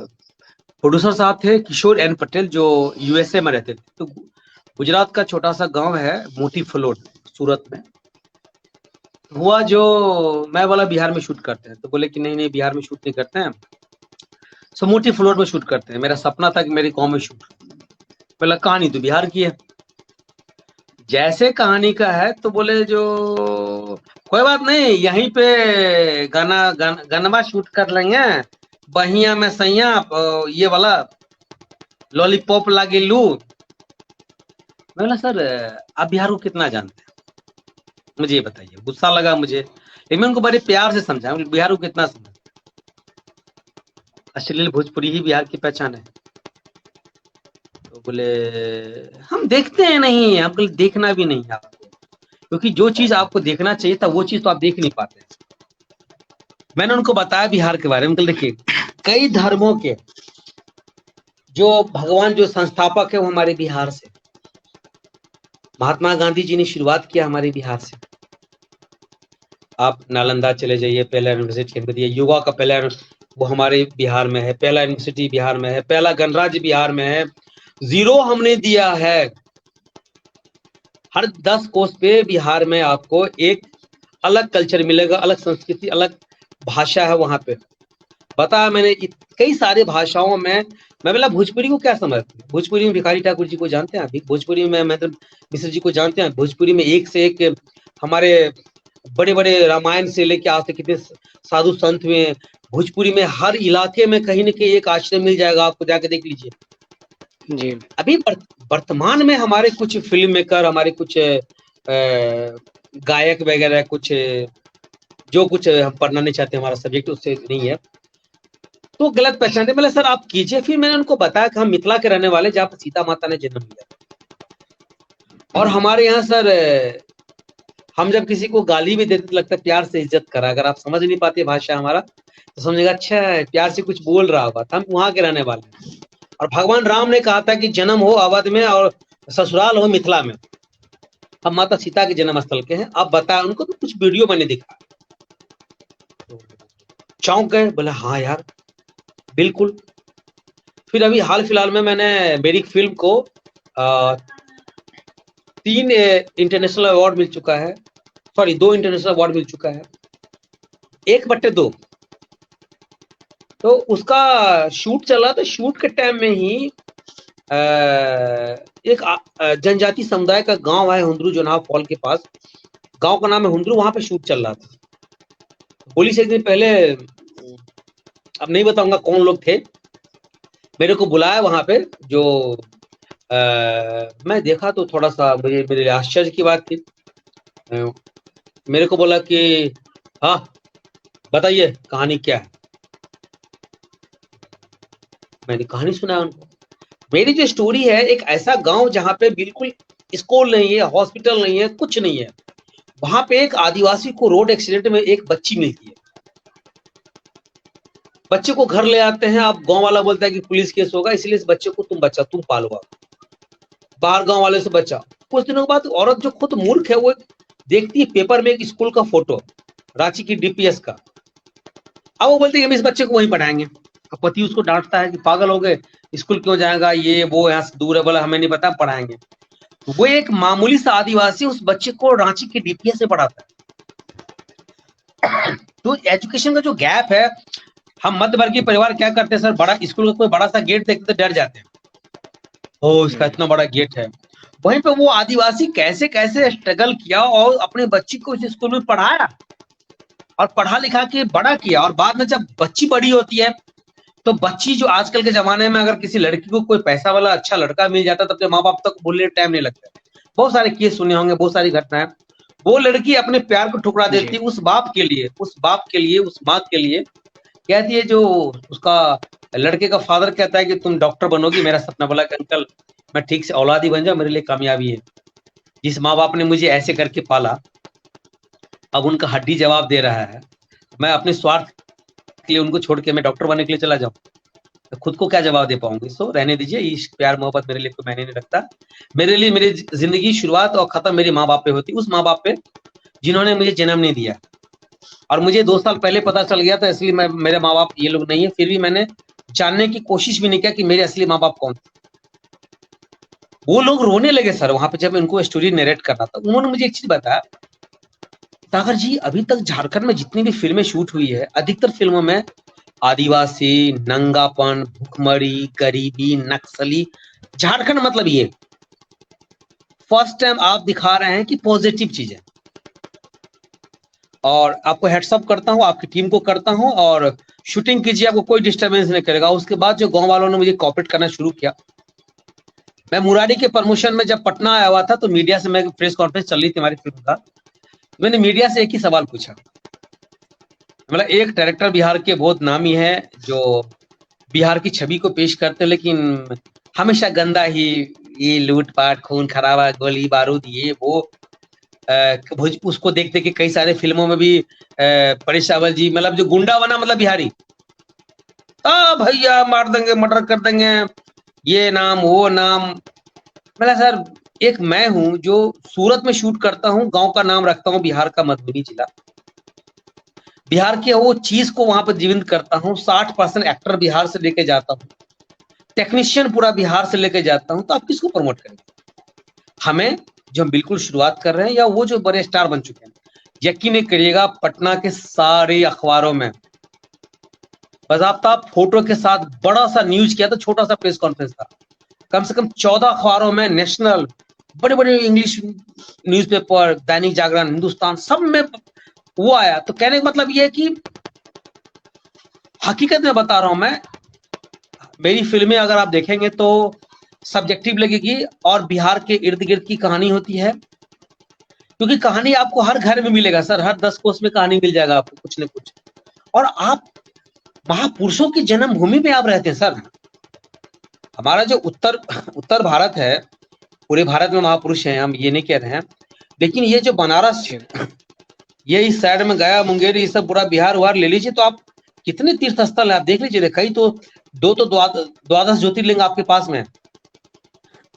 प्रोड्यूसर साहब थे किशोर एन पटेल, जो यूएसए में रहते थे। तो गुजरात का छोटा सा गांव है मोती फलोट, सूरत में। हुआ जो, मैं बोला बिहार में शूट करते हैं, तो बोले कि नहीं नहीं बिहार में शूट नहीं करते हैं, सो मोती फलोट में शूट करते हैं। मेरा सपना था कि मेरे गांव में शूट। बोला कहानी तो बिहार की है। जैसे कहानी का है तो बोले जो कोई बात नहीं, यहीं पे गनवा शूट कर लेंगे, बहिया में सैया ये वाला लॉलीपॉप लागे लू। मैं बोला सर आप बिहार को कितना जानते हैं, मुझे ये बताइए। गुस्सा लगा मुझे, लेकिन मैं उनको बड़े प्यार से समझा, बिहार को कितना समझ, अश्लील भोजपुरी ही बिहार की पहचान है। तो बोले हम देखते हैं नहीं, हम बोले देखना भी नहीं आपको, क्योंकि जो चीज आपको देखना चाहिए था वो चीज तो आप देख नहीं पाते। मैंने उनको बताया बिहार के बारे में, देखिए कई धर्मों के जो भगवान, जो संस्थापक है वो हमारे बिहार से, महात्मा गांधी जी ने शुरुआत किया हमारे बिहार से। आप नालंदा चले जाइए, पहला यूनिवर्सिटी हमको दिया, योगा का पहला वो हमारे बिहार में है, पहला यूनिवर्सिटी बिहार में है, पहला गणराज्य बिहार में है। 0 हमने दिया है। हर 10 कोस पे बिहार में आपको एक अलग कल्चर मिलेगा, अलग संस्कृति, अलग भाषा है वहां पे। बताया मैंने कई सारे भाषाओं में। मैं बोला भोजपुरी को क्या समझते हैं? भोजपुरी में भिखारी ठाकुर जी को जानते हैं अभी, भोजपुरी में महेंद्र मिश्र जी को जानते हैं, भोजपुरी में एक से एक हमारे बड़े बड़े रामायण से लेके आज तक कितने साधु संत हुए। भोजपुरी में हर इलाके में कहीं न कहीं एक आश्रम मिल जाएगा, आपको जाके देख लीजिए। जी अभी वर्तमान में हमारे कुछ फिल्म मेकर, हमारे कुछ गायक वगैरह, कुछ जो कुछ हम पढ़ना नहीं चाहते, हमारा सब्जेक्ट उससे नहीं है, तो गलत पहचानते। मतलब सर आप कीजिए। फिर मैंने उनको बताया कि हम मिथिला के रहने वाले, जहाँ पर सीता माता ने जन्म लिया। और हमारे यहाँ सर हम जब किसी को गाली भी देते तो लगता है प्यार से इज्जत करा। अगर आप समझ नहीं पाते भाषा हमारा तो समझेगा अच्छा है, प्यार से कुछ बोल रहा होगा। हम वहां के रहने वाले हैं। और भगवान राम ने कहा था कि जन्म हो अवध में और ससुराल हो मिथिला में। हम माता सीता के जन्म स्थल के हैं। अब बताया उनको, तो कुछ वीडियो मैंने दिखा, चौंक गए, बोले हाँ यार बिल्कुल। फिर अभी हाल फिलहाल में मैंने मेरी फिल्म को 3 इंटरनेशनल अवार्ड मिल चुका है, सॉरी 2 इंटरनेशनल अवार्ड मिल चुका है, 1/2। तो उसका शूट चल रहा था। शूट के टाइम में ही एक जनजाति समुदाय का गांव है हुंद्रू, जोनाव फॉल के पास, गांव का नाम है हुंद्रू, वहां पे शूट चल रहा था। होली से एक दिन पहले, अब नहीं बताऊंगा कौन लोग थे, मेरे को बुलाया वहां पे। जो मैं देखा तो थोड़ा सा मेरे लिए आश्चर्य की बात थी। मेरे को बोला कि हाँ बताइए कहानी क्या है। मैंने कहानी सुनाया उनको। मेरी जो स्टोरी है, एक ऐसा गांव जहां पे बिल्कुल स्कूल नहीं है, हॉस्पिटल नहीं है, कुछ नहीं है। वहां पे एक आदिवासी को रोड एक्सीडेंट में एक बच्ची मिलती है। बच्चे को घर ले आते हैं। अब गांव वाला बोलता है कि पुलिस केस होगा, इसलिए इस बच्चे को तुम पालो, बाहर गांव वाले से बच्चा। कुछ दिनों के बाद औरत जो खुद मूर्ख है, वो देखती है पेपर में एक स्कूल का फोटो, रांची की डीपीएस का। अब वो बोलती है हम इस बच्चे को वहीं पढ़ाएंगे। अब पति उसको डांटता है कि पागल हो गए, स्कूल क्यों जाएगा, ये वो यहाँ से दूर है। बोला हमें नहीं पता, पढ़ाएंगे। वो एक मामूली सा आदिवासी उस बच्चे को रांची के डीपीएस से पढ़ाता है। तो एजुकेशन का जो गैप है, हम मध्यवर्गीय परिवार क्या करते हैं सर, बड़ा स्कूल का कोई बड़ा सा गेट देखते तो डर जाते हैं, ओ इसका इतना बड़ा गेट है। वहीं पे वो आदिवासी कैसे कैसे स्ट्रगल किया और अपने बच्ची को इस स्कूल में पढ़ाया और पढ़ा लिखा के बड़ा किया। और बाद में जब बच्ची बड़ी होती है, तो बच्ची जो आजकल के जमाने में अगर किसी लड़की को कोई पैसा वाला अच्छा लड़का मिल जाता, तब तो माँ बाप तक बोलने टाइम नहीं लगता। बहुत सारे केस सुने होंगे, बहुत सारी घटनाएं। वो लड़की अपने प्यार को ठुकरा देती उस बाप के लिए, उस माँ के लिए। कहती है, जो उसका लड़के का फादर कहता है कि तुम डॉक्टर बनोगी, मेरा सपना। बोला कि अंकल मैं ठीक से औलादी बन जाऊं, मेरे लिए कामयाबी है। जिस माँ बाप ने मुझे ऐसे करके पाला, अब उनका हड्डी जवाब दे रहा है, मैं अपने स्वार्थ के लिए उनको छोड़ के मैं डॉक्टर बनने के लिए चला जाऊं, तो खुद को क्या जवाब दे पाऊंगी। सो रहने दीजिए, इश्क प्यार मोहब्बत मेरे लिए कोई मायने नहीं रखता। मेरे लिए मेरी जिंदगी शुरुआत और खत्म मेरे माँ बाप पे होती, उस माँ बाप पे जिन्होंने मुझे जन्म नहीं दिया। और मुझे 2 साल पहले पता चल गया था, इसलिए मैं, मेरे माँ बाप ये लोग नहीं है। फिर भी मैंने जानने की कोशिश भी नहीं किया कि मेरे असली माँ बाप कौन थे। वो लोग रोने लगे सर वहां पे, जब इनको स्टोरी नरेट करना था। उन्होंने मुझे एक चीज बताया, सागर जी अभी तक झारखंड में जितनी भी फिल्में शूट हुई है, अधिकतर फिल्मों में आदिवासी, नंगापन, भुखमरी, गरीबी, नक्सली, झारखंड मतलब ये फर्स्ट टाइम आप दिखा रहे हैं कि पॉजिटिव चीजें। और आपको हेड्सअप करता हूं, आपकी टीम को करता हूं, और शूटिंग कीजिए, आपको कोई डिस्टर्बेंस नहीं करेगा। उसके बाद जो गांव वालों ने मुझे कॉपरेट करना शुरू किया, मैं मुरारी के प्रमोशन में जब पटना आया हुआ था, तो मीडिया से मैं प्रेस कॉन्फ्रेंस चल रही थी हमारी फिल्म का, मैंने मीडिया से एक ही सवाल पूछा। मतलब एक डायरेक्टर बिहार के बहुत नामी है, जो बिहार की छवि को पेश करते हैं, लेकिन हमेशा गंदा ही, ये लूटपाट, खून खराबा, गोली बारूद, ये वो। उसको देखते कि कई सारे फिल्मों में भी परेश रावल जी, मतलब जो गुंडा बना मतलब बिहारी, भैया मार देंगे, मर्डर कर देंगे, ये नाम वो नाम। मतलब सर एक मैं हूं जो सूरत में शूट करता हूं, गांव का नाम रखता हूं बिहार का मधुबनी जिला। बिहार के वो चीज को वहां पर जीवंत करता हूं। 60% एक्टर बिहार से लेके जाता हूं, टेक्नीशियन पूरा बिहार से लेके जाता हूं, तो आप किसको प्रमोट करेंगे? हमें, जो हम बिल्कुल शुरुआत कर रहे हैं, या वो जो बड़े स्टार बन चुके हैं। यकीन करिएगा, पटना के सारे अखबारों में बाज़ाब्ता फोटो के साथ बड़ा सा न्यूज किया था, छोटा सा प्रेस कॉन्फ्रेंस था। कम से कम 14 अखबारों में, नेशनल, बड़े बड़े इंग्लिश न्यूज़पेपर, दैनिक जागरण, हिंदुस्तान, सब में वो आया। तो कहने का मतलब ये है कि हकीकत में बता रहा हूं मैं, मेरी फिल्में अगर आप देखेंगे तो सब्जेक्टिव लगेगी, और बिहार के इर्द गिर्द की कहानी होती है, क्योंकि कहानी आपको हर घर में मिलेगा सर, हर 10 कोस में कहानी मिल जाएगा आपको कुछ न कुछ। और आप महापुरुषों की जन्मभूमि में आप रहते हैं सर। हमारा जो उत्तर भारत है, पूरे भारत में महापुरुष हैं, हम ये नहीं कह रहे हैं, लेकिन ये जो बनारस, ये इस साइड में गया, मुंगेर, ये सब पूरा बिहार उहार ले लीजिए, तो आप कितने तीर्थ स्थल है आप देख लीजिए। कई तो द्वादश ज्योतिर्लिंग आपके पास में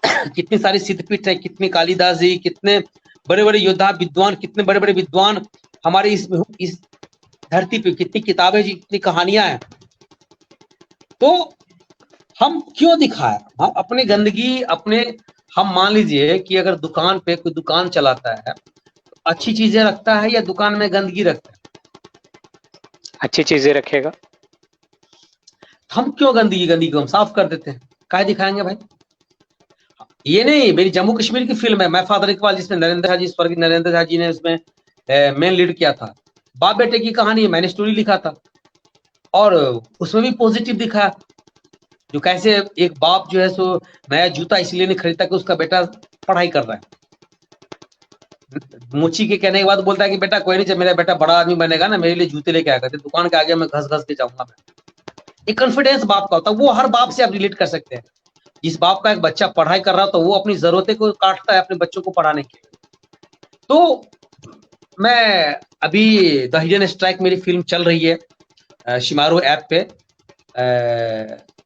कितनी सारी सिद्धपीठ है, कितने कालिदास जी, कितने बड़े बड़े योद्धा विद्वान, कितने बड़े बड़े विद्वान हमारे इस धरती पे, कितनी किताबें जी, कितनी कहानियां हैं। तो हम क्यों दिखाए? हम अपने गंदगी, हम मान लीजिए कि अगर दुकान पे कोई दुकान चलाता है, अच्छी चीजें रखता है या दुकान में गंदगी रखता है? अच्छी चीजें रखेगा। हम क्यों गंदगी को हम साफ कर देते हैं? काहे दिखाएंगे भाई? ये नहीं, मेरी जम्मू कश्मीर की फिल्म है मैं फादर इकबाल, जिसमें नरेंद्र झा जी, स्वर्गीय नरेंद्र झा जी ने उसमें मेन लीड किया था। बाप बेटे की कहानी है, मैंने स्टोरी लिखा था, और उसमें भी पॉजिटिव दिखाया, जो कैसे एक बाप जो है सो नया जूता इसलिए नहीं खरीदता कि उसका बेटा पढ़ाई कर रहा है। मुची के कहने के बाद बोलता है कि बेटा कोई नहीं, जब मेरा बेटा बड़ा आदमी बनेगा ना, मेरे लिए जूते लेके आएगा, दुकान के आगे मैं घस घस के जाऊंगा मैं। एक कॉन्फिडेंस बाप का होता है, वो हर बाप से आप रिलेट कर सकते हैं। जिस बाप का एक बच्चा पढ़ाई कर रहा हो, तो वो अपनी जरूरतें को काटता है अपने बच्चों को पढ़ाने के लिए। तो मैं अभी द हिडन स्ट्राइक मेरी फिल्म चल रही है शिमारू ऐप पे,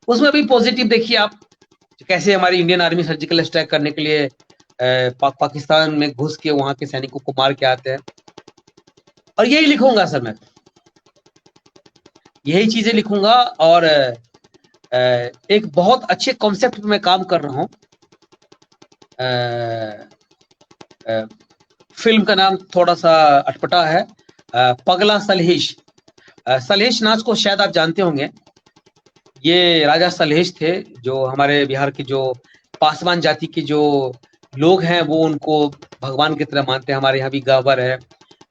उसमें भी पॉजिटिव देखिए आप, कैसे हमारी इंडियन आर्मी सर्जिकल स्ट्राइक करने के लिए पाकिस्तान में घुस के वहां के सैनिकों को मार के आते हैं। और यही लिखूंगा सर, मैं यही चीजें लिखूंगा, और एक बहुत अच्छे कॉन्सेप्ट पे मैं काम कर रहा हूँ। फिल्म का नाम थोड़ा सा अटपटा है, पगला सलहेश। सलहेश नाच को शायद आप जानते होंगे। ये राजा सलहेश थे, जो हमारे बिहार के जो पासवान जाति के जो लोग हैं, वो उनको भगवान की तरह मानते हैं। हमारे यहाँ भी गावर है,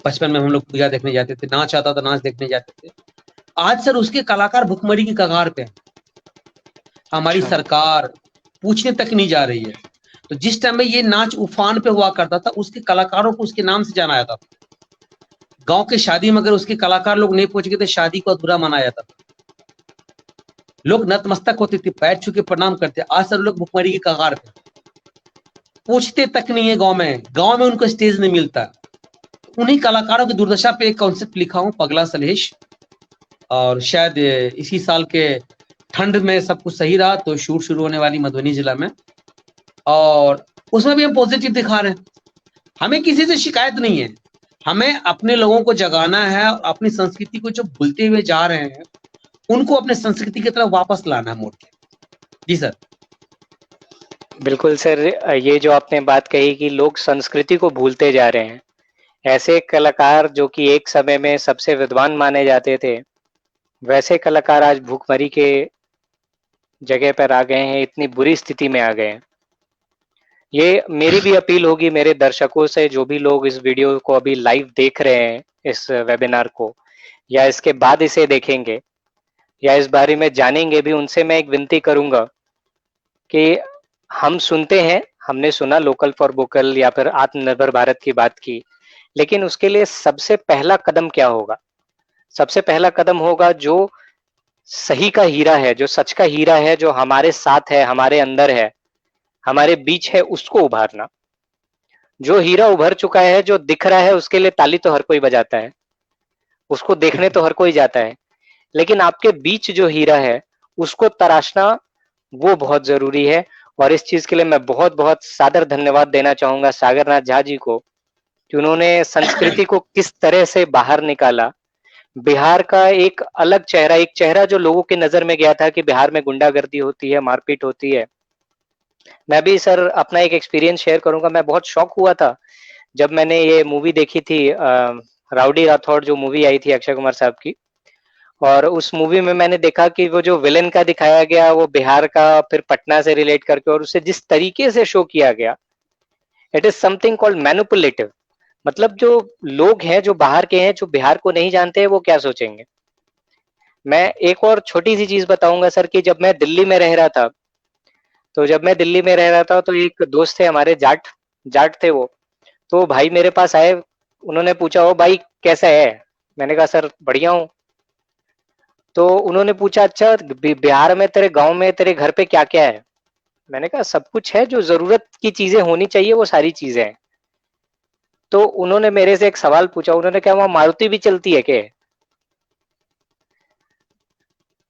बचपन में हम लोग पूजा देखने जाते थे, नाच आता था, नाच देखने जाते थे। आज सर उसके कलाकार भुखमरी की कगार पे हैं। हमारी सरकार पूछने तक नहीं जा रही है। तो जिस टाइम में ये नाच उफान पे हुआ करता था, उसके कलाकारों को उसके नाम से जाना जाता था। गांव के शादी में अगर उसके कलाकार लोग नहीं पहुंच गए तो शादी को अधूरा मनाया जाता था। लोग नतमस्तक होते थे, पैर छू के प्रणाम करते। आज सर लोग भुखमरी की कगार पे, पूछते तक नहीं है। गांव में उनको स्टेज नहीं मिलता। उन्हीं कलाकारों की दुर्दशा पे एक कॉन्सेप्ट लिखा हूं, पगला सलहेश। और शायद इसी साल के ठंड में सब कुछ सही रहा तो शूट शुरू होने वाली मधुबनी जिला में, और उसमें भी हम पॉजिटिव दिखा रहे हैं। हमें किसी से शिकायत नहीं है, हमें अपने लोगों को जगाना है, और अपनी संस्कृति को जो भूलते हुए जा रहे हैं उनको अपने संस्कृति की तरफ वापस लाना है मोड़ के। जी सर। बिल्कुल सर, ये जो आपने बात कही कि लोग संस्कृति को भूलते जा रहे हैं, ऐसे कलाकार जो कि एक समय में सबसे विद्वान माने जाते थे, वैसे कलाकार आज भूखमरी के जगह पर आ गए हैं, इतनी बुरी स्थिति में आ गए हैं। ये मेरी भी अपील होगी मेरे दर्शकों से, जो भी लोग इस वीडियो को अभी लाइव देख रहे हैं, इस वेबिनार को, या इसके बाद इसे देखेंगे या इस बारे में जानेंगे भी, उनसे मैं एक विनती करूंगा कि हम सुनते हैं, हमने सुना लोकल फॉर वोकल या फिर आत्मनिर्भर भारत की बात की, लेकिन उसके लिए सबसे पहला कदम क्या होगा? सबसे पहला कदम होगा जो सही का हीरा है, जो सच का हीरा है, जो हमारे साथ है, हमारे अंदर है, हमारे बीच है, उसको उभारना। जो हीरा उभर चुका है, जो दिख रहा है, उसके लिए ताली तो हर कोई बजाता है, उसको देखने तो हर कोई जाता है, लेकिन आपके बीच जो हीरा है उसको तराशना वो बहुत जरूरी है। और इस चीज के लिए मैं बहुत बहुत सादर धन्यवाद देना चाहूंगा सागरनाथ झा जी को कि उन्होंने संस्कृति को किस तरह से बाहर निकाला। बिहार का एक अलग चेहरा, एक चेहरा जो लोगों की नजर में गया था कि बिहार में गुंडागर्दी होती है, मारपीट होती है। मैं भी सर अपना एक एक्सपीरियंस शेयर करूंगा। मैं बहुत शॉक हुआ था जब मैंने ये मूवी देखी थी, राउडी राठौड़ जो मूवी आई थी अक्षय कुमार साहब की। और उस मूवी में मैंने देखा कि वो जो विलेन का दिखाया गया वो बिहार का, फिर पटना से रिलेट करके, और उसे जिस तरीके से शो किया गया, it is something called manipulative. मतलब जो लोग हैं जो बाहर के हैं, जो बिहार को नहीं जानते हैं, वो क्या सोचेंगे। मैं एक और छोटी सी चीज बताऊंगा सर कि जब मैं दिल्ली में रह रहा था, तो जब मैं दिल्ली में रह रहा था तो एक दोस्त थे हमारे, जाट जाट थे वो। तो भाई मेरे पास आए, उन्होंने पूछा, ओ भाई कैसा है। मैंने कहा सर बढ़िया हूँ। तो उन्होंने पूछा, अच्छा बिहार में तेरे गांव में तेरे घर पे क्या क्या है। मैंने कहा सब कुछ है, जो जरूरत की चीजें होनी चाहिए वो सारी चीजें हैं। तो उन्होंने मेरे से एक सवाल पूछा, उन्होंने कहा वहां मारुति भी चलती है क्या।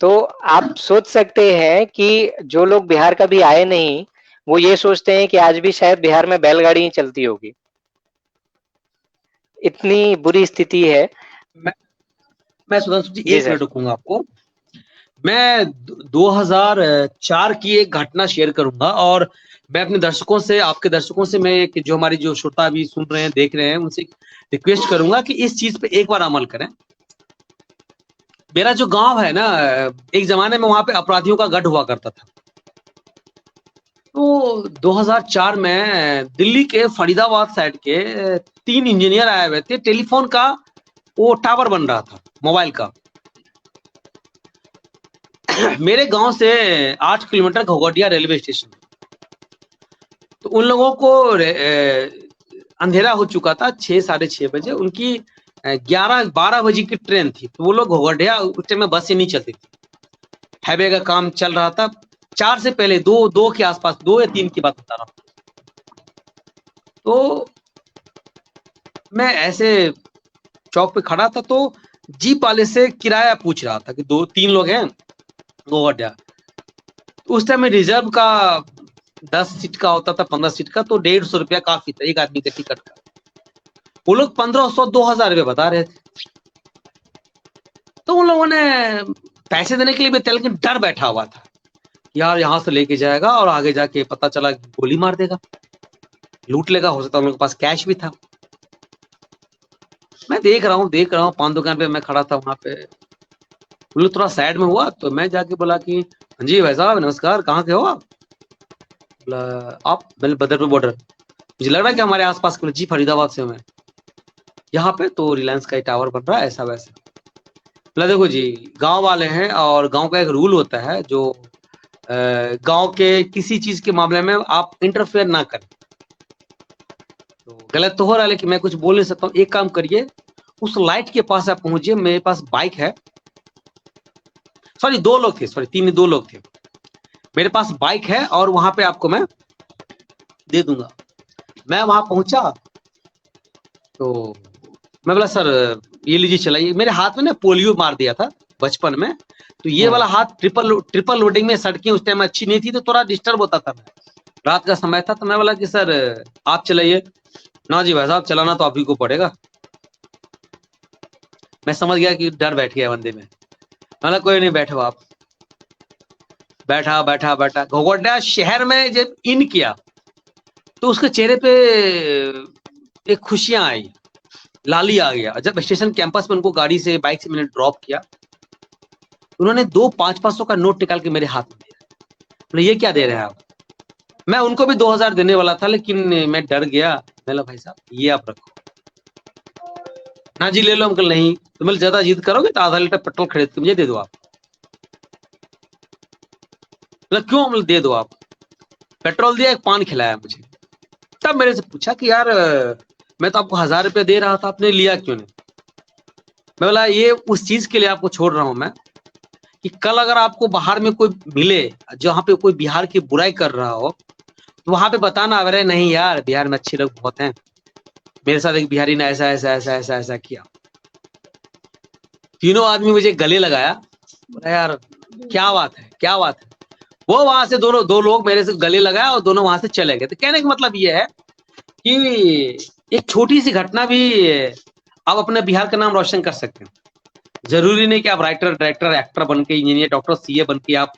तो आप सोच सकते हैं कि जो लोग बिहार कभी आए नहीं, वो ये सोचते हैं कि आज भी शायद बिहार में बैलगाड़ी ही चलती होगी। इतनी बुरी स्थिति है। मैं मैं सुधांशु जी जी 1 मिनट सर। रुकूंगा आपको। मैं 2004 की एक घटना शेयर करूंगा, और मैं अपने दर्शकों से, आपके दर्शकों से, मैं जो हमारी जो श्रोता अभी सुन रहे हैं, देख रहे हैं, उनसे रिक्वेस्ट करूंगा कि इस चीज पे एक बार अमल करें। मेरा जो गांव है ना, एक जमाने में वहां पे अपराधियों का गढ़ हुआ करता था। तो 2004 में दिल्ली के फरीदाबाद साइड के 3 इंजीनियर आए हुए थे। टेलीफोन का वो टावर बन रहा था, मोबाइल का। मेरे गांव से 8 किलोमीटर घोघटिया रेलवे स्टेशन। तो उन लोगों को अंधेरा हो चुका था, 6 साढ़े 6 बजे। उनकी 11 12 बजे की ट्रेन थी। तो वो लोग घोघटिया, उस टाइम में बस ही नहीं चलती थी, हाईवे का काम चल रहा था। 4 से पहले, दो के आसपास, 2 या 3 की बात बता रहा हूँ। तो मैं ऐसे चौक पे खड़ा था, तो जीप वाले से किराया पूछ रहा था कि 2 3 लोग हैं गोवाटिया। तो उस टाइम में रिजर्व का 10 सीट का होता था, 15 सीट का, तो 150 रुपया काफी था एक आदमी के टिकट का। वो लोग 1500 2000 रुपये बता रहे थे। तो उन लोगों ने पैसे देने के लिए भी थे, लेकिन डर बैठा हुआ था, यार यहाँ से लेके जाएगा और आगे जाके पता चला गोली मार देगा, लूट लेगा। हो सकता है उन लोगों के पास कैश भी था। मैं देख रहा हूँ पान दुकान पे मैं खड़ा था वहां पे। वो लोग थोड़ा साइड में हुआ, तो मैं जाके बोला कि हाँ जी भाई साहब नमस्कार, कहाँ के हो आप। बोला आप, मैंने बदरपुर बॉर्डर, मुझे लग रहा है कि हमारे आसपास के। जी फरीदाबाद से हूँ मैं, यहाँ पे तो रिलायंस का टावर बन रहा है, ऐसा वैसा। बोला देखो जी, गांव वाले हैं, और गांव का एक रूल होता है जो गांव के किसी चीज के मामले में आप इंटरफेयर ना करें। तो गलत तो हो रहा है, लेकिन मैं कुछ बोल नहीं सकता हूँ। एक काम करिए, उस लाइट के पास आप पहुंचिए, मेरे पास बाइक है। सॉरी 2 लोग थे, सॉरी 2 लोग थे। मेरे पास बाइक है और वहां पे आपको मैं दे दूंगा। मैं वहां पहुंचा तो मैं बोला सर ये लीजिए चलाइए। मेरे हाथ में ना पोलियो मार दिया था बचपन में, तो ये वाला हाथ ट्रिपल लोडिंग में, सड़कें उस टाइम अच्छी नहीं थी, तो थोड़ा डिस्टर्ब होता था। रात का समय था, तो मैं बोला कि सर आप चलाइए। ना जी भाई साहब, चलाना तो आप ही को पड़ेगा। मैं समझ गया कि डर बैठ गया बंदे में। मैंने कोई नहीं, बैठो आप। बैठा बैठा बैठा घोघटिया शहर में जब इन किया, तो उसके चेहरे पे एक खुशियां आई, लाली आ गया। जब स्टेशन कैंपस में उनको गाड़ी से, बाइक से मैंने ड्रॉप किया, उन्होंने 2 500 का नोट निकाल के मेरे हाथ में दिया। बोले ये क्या दे रहे हैं आप। मैं उनको भी 2000 देने वाला था, लेकिन मैं डर गया। बोला भाई साहब ये आप रखो। ना जी ले लो अंकल। नहीं तो मैं ज्यादा जिद करोगे तो आधा लीटर पेट्रोल खरीद के मुझे दे दो आप। बोला क्यों। मतलब दे दो आप। पेट्रोल दिया, एक पान खिलाया मुझे। तब मेरे से पूछा कि यार मैं तो आपको 1000 रुपये दे रहा था, आपने लिया क्यों नहीं। मैं बोला ये उस चीज के लिए आपको छोड़ रहा हूं मैं, कि कल अगर आपको बाहर में कोई मिले जहां पे कोई बिहार की बुराई कर रहा हो, तो वहां पे बताना, अरे नहीं यार बिहार में अच्छे लोग बहुत हैं, मेरे साथ एक बिहारी ने ऐसा ऐसा ऐसा ऐसा ऐसा किया। तीनों आदमी मुझे गले लगाया। बोला यार क्या बात है, क्या बात है। वो वहां से दोनों दो लोग मेरे से गले लगाए और दोनों वहां से चले गए। तो कहने का मतलब ये है कि एक छोटी सी घटना भी आप अपने बिहार का नाम रोशन कर सकते हैं। जरूरी नहीं कि आप राइटर, डायरेक्टर, एक्टर बन के, इंजीनियर, डॉक्टर, सीए बन के आप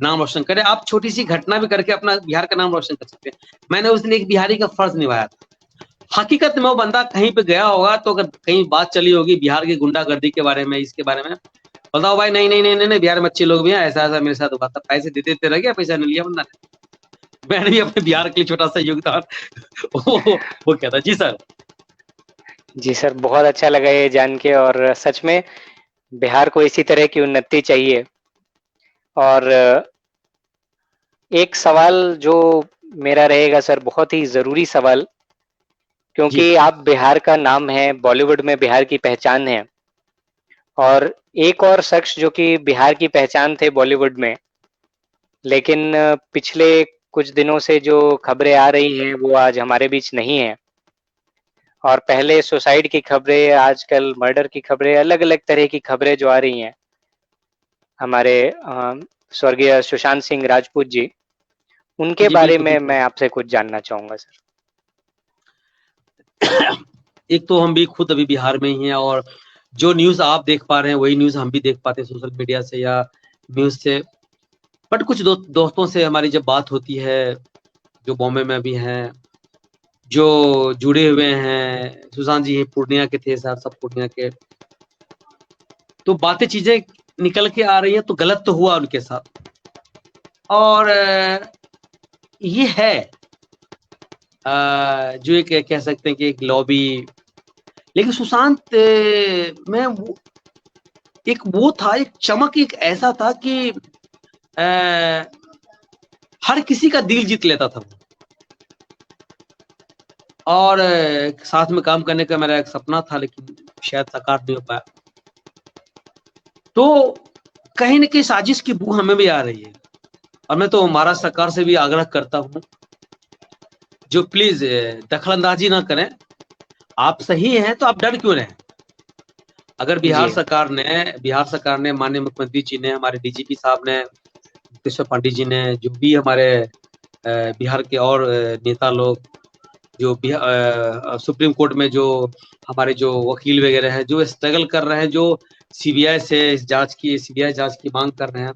नाम रोशन करें। आप छोटी सी घटना भी करके अपना बिहार का नाम रोशन कर सकते हैं। मैंने उस दिन एक बिहारी का फर्ज निभाया था। हकीकत में वो बंदा कहीं पे गया होगा तो अगर कहीं बात चली होगी बिहार की गुंडागर्दी के बारे में, इसके बारे में, बताओ भाई, नहीं नहीं नहीं नहीं नहीं, बिहार में अच्छे लोग भी हैं, ऐसा ऐसा मेरे साथ हुआ था, पैसे देते देते रह गया, पैसा नहीं लिया बंदा ने। मैंने भी अपने बिहार के लिए छोटा सा योगदान वो कहता। जी सर। जी सर, बहुत अच्छा लगा ये जान के, और सच में बिहार को इसी तरह की उन्नति चाहिए। और एक सवाल जो मेरा रहेगा सर, बहुत ही ज़रूरी सवाल, जी क्योंकि आप बिहार का नाम है, बॉलीवुड में बिहार की पहचान है, और एक और शख्स जो कि बिहार की पहचान थे बॉलीवुड में, लेकिन पिछले कुछ दिनों से जो खबरें आ रही हैं वो आज हमारे बीच नहीं है। और पहले सुसाइड की खबरें, आजकल मर्डर की खबरें, अलग-अलग तरह की खबरें जो आ रही हैं हमारे स्वर्गीय सुशांत सिंह राजपूत जी, उनके जी, बारे बिल्कुल में बिल्कुल। मैं आपसे कुछ जानना चाहूँगा सर। एक तो हम भी खुद अभी बिहार में ही हैं और जो न्यूज़ आप देख पा रहे हैं वही न्यूज़ हम भी देख पाते हैं सोशल मीडिया से या न्यूज़ से। बट कुछ दोस्तों से हमारी जब बात होती है, जो बॉम्बे में अभी हैं, जो जुड़े हुए हैं, सुशांत जी पूर्णिया के थे, साथ सब पूर्णिया के, तो बातें चीजें निकल के आ रही है, तो गलत तो हुआ उनके साथ। और ये है जो एक कह सकते हैं कि एक लॉबी, लेकिन सुशांत में वो था, एक चमक एक ऐसा था कि हर किसी का दिल जीत लेता था। और साथ में काम करने का मेरा एक सपना था, लेकिन शायद साकार नहीं हो पाया। तो कहीं न कहीं साजिश की बू हमें भी आ रही है, और मैं तो महाराष्ट्र सरकार से भी आग्रह करता हूँ, जो प्लीज़ दखल-अंदाज़ी ना करें। आप सही हैं, तो आप डर क्यों रहे हैं? अगर जी, बिहार सरकार ने, माननीय मुख्यमंत्री जी ने, हमारे डीजीपी साहब ने, कृष्ण पांडे जी ने, जो भी हमारे बिहार के और नेता लोग, जो सुप्रीम कोर्ट में जो हमारे जो वकील वगैरह हैं, जो स्ट्रगल कर रहे हैं, जो सीबीआई जांच की मांग कर रहे हैं,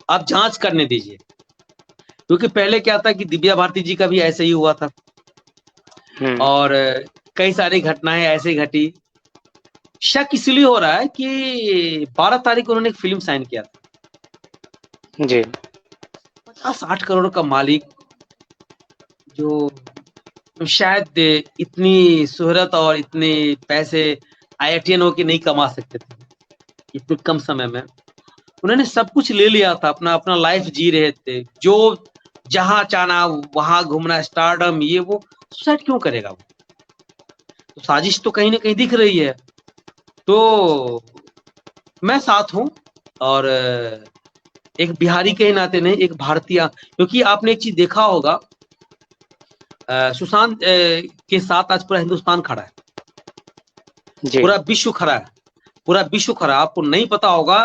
आप जांच करने दीजिए। क्योंकि पहले क्या था कि दिव्या भारती जी का भी ऐसे ही हुआ था, हुँ, और कई सारी घटनाएं ऐसे घटी। शक इसलिए हो रहा है कि 12 तारीख को उन्होंने एक फिल्म साइन किया था। जी, 50-60 करोड़ का मालिक, जो शायद इतनी शोहरत और इतने पैसे आईआईटीएन होके नहीं कमा सकते थे इतने कम समय में। उन्होंने सब कुछ ले लिया था, अपना अपना लाइफ जी रहे थे, जो जहां चाहना वहां घूमना, स्टारडम, ये वो। सुसाइड क्यों करेगा वो? तो साजिश तो कहीं ना कहीं दिख रही है। तो मैं साथ हूं, और एक बिहारी के नाते नहीं, एक भारतीय, क्योंकि आपने एक चीज देखा होगा, सुशांत के साथ आज पूरा हिंदुस्तान खड़ा है, जी, पूरा विश्व खड़ा है, पूरा विश्व खड़ा है। आपको नहीं पता होगा,